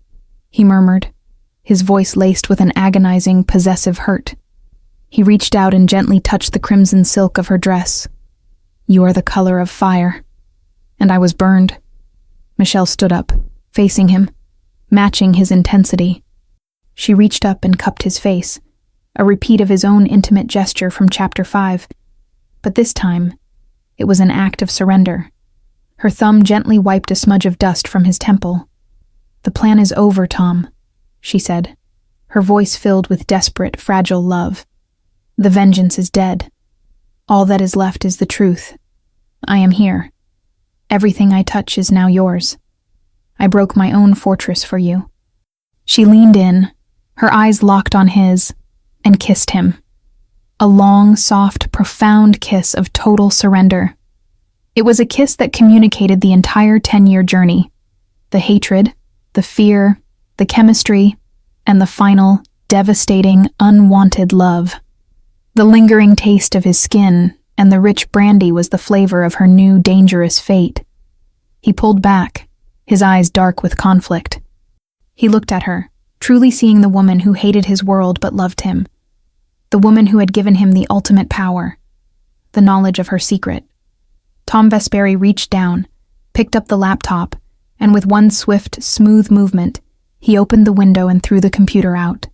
he murmured, his voice laced with an agonizing, possessive hurt. He reached out and gently touched the crimson silk of her dress. "You are the color of fire." "And I was burned." Michelle stood up, facing him, matching his intensity. She reached up and cupped his face, a repeat of his own intimate gesture from Chapter 5. But this time, it was an act of surrender. Her thumb gently wiped a smudge of dust from his temple. "The plan is over, Tom," she said, her voice filled with desperate, fragile love. "The vengeance is dead. All that is left is the truth. I am here. Everything I touch is now yours. I broke my own fortress for you." She leaned in, her eyes locked on his, and kissed him. A long, soft, profound kiss of total surrender. It was a kiss that communicated the entire 10-year journey. The hatred, the fear, the chemistry, and the final, devastating, unwanted love. The lingering taste of his skin and the rich brandy was the flavor of her new, dangerous fate. He pulled back, his eyes dark with conflict. He looked at her, truly seeing the woman who hated his world but loved him. The woman who had given him the ultimate power, the knowledge of her secret. Tom Vespery reached down, picked up the laptop, and with one swift, smooth movement, he opened the window and threw the computer out.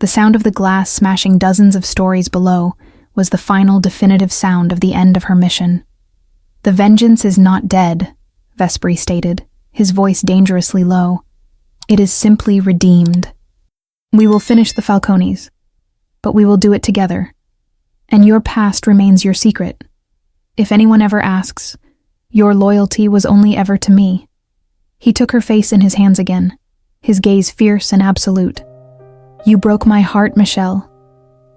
The sound of the glass smashing dozens of stories below was the final definitive sound of the end of her mission. "The vengeance is not dead," Vespery stated, his voice dangerously low. "It is simply redeemed. We will finish the Falcones, but we will do it together. And your past remains your secret. If anyone ever asks, your loyalty was only ever to me." He took her face in his hands again, his gaze fierce and absolute. "You broke my heart, Michelle.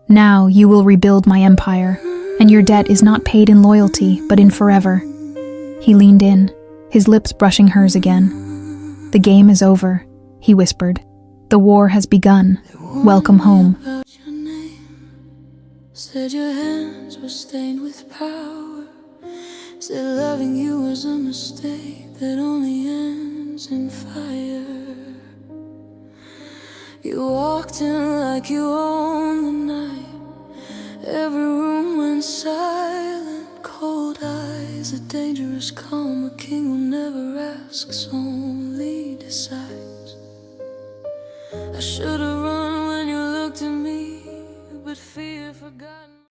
Now you will rebuild my empire, and your debt is not paid in loyalty, but in forever." He leaned in, his lips brushing hers again. "The game is over," he whispered. "The war has begun. Welcome home." Said your hands were stained with power. Said loving you was a mistake that only ends in fire. You walked in like you owned the night. Every room went silent, cold eyes is a dangerous calm. A king who never asks, only decides. I should've run when you looked at me, but fear forgotten.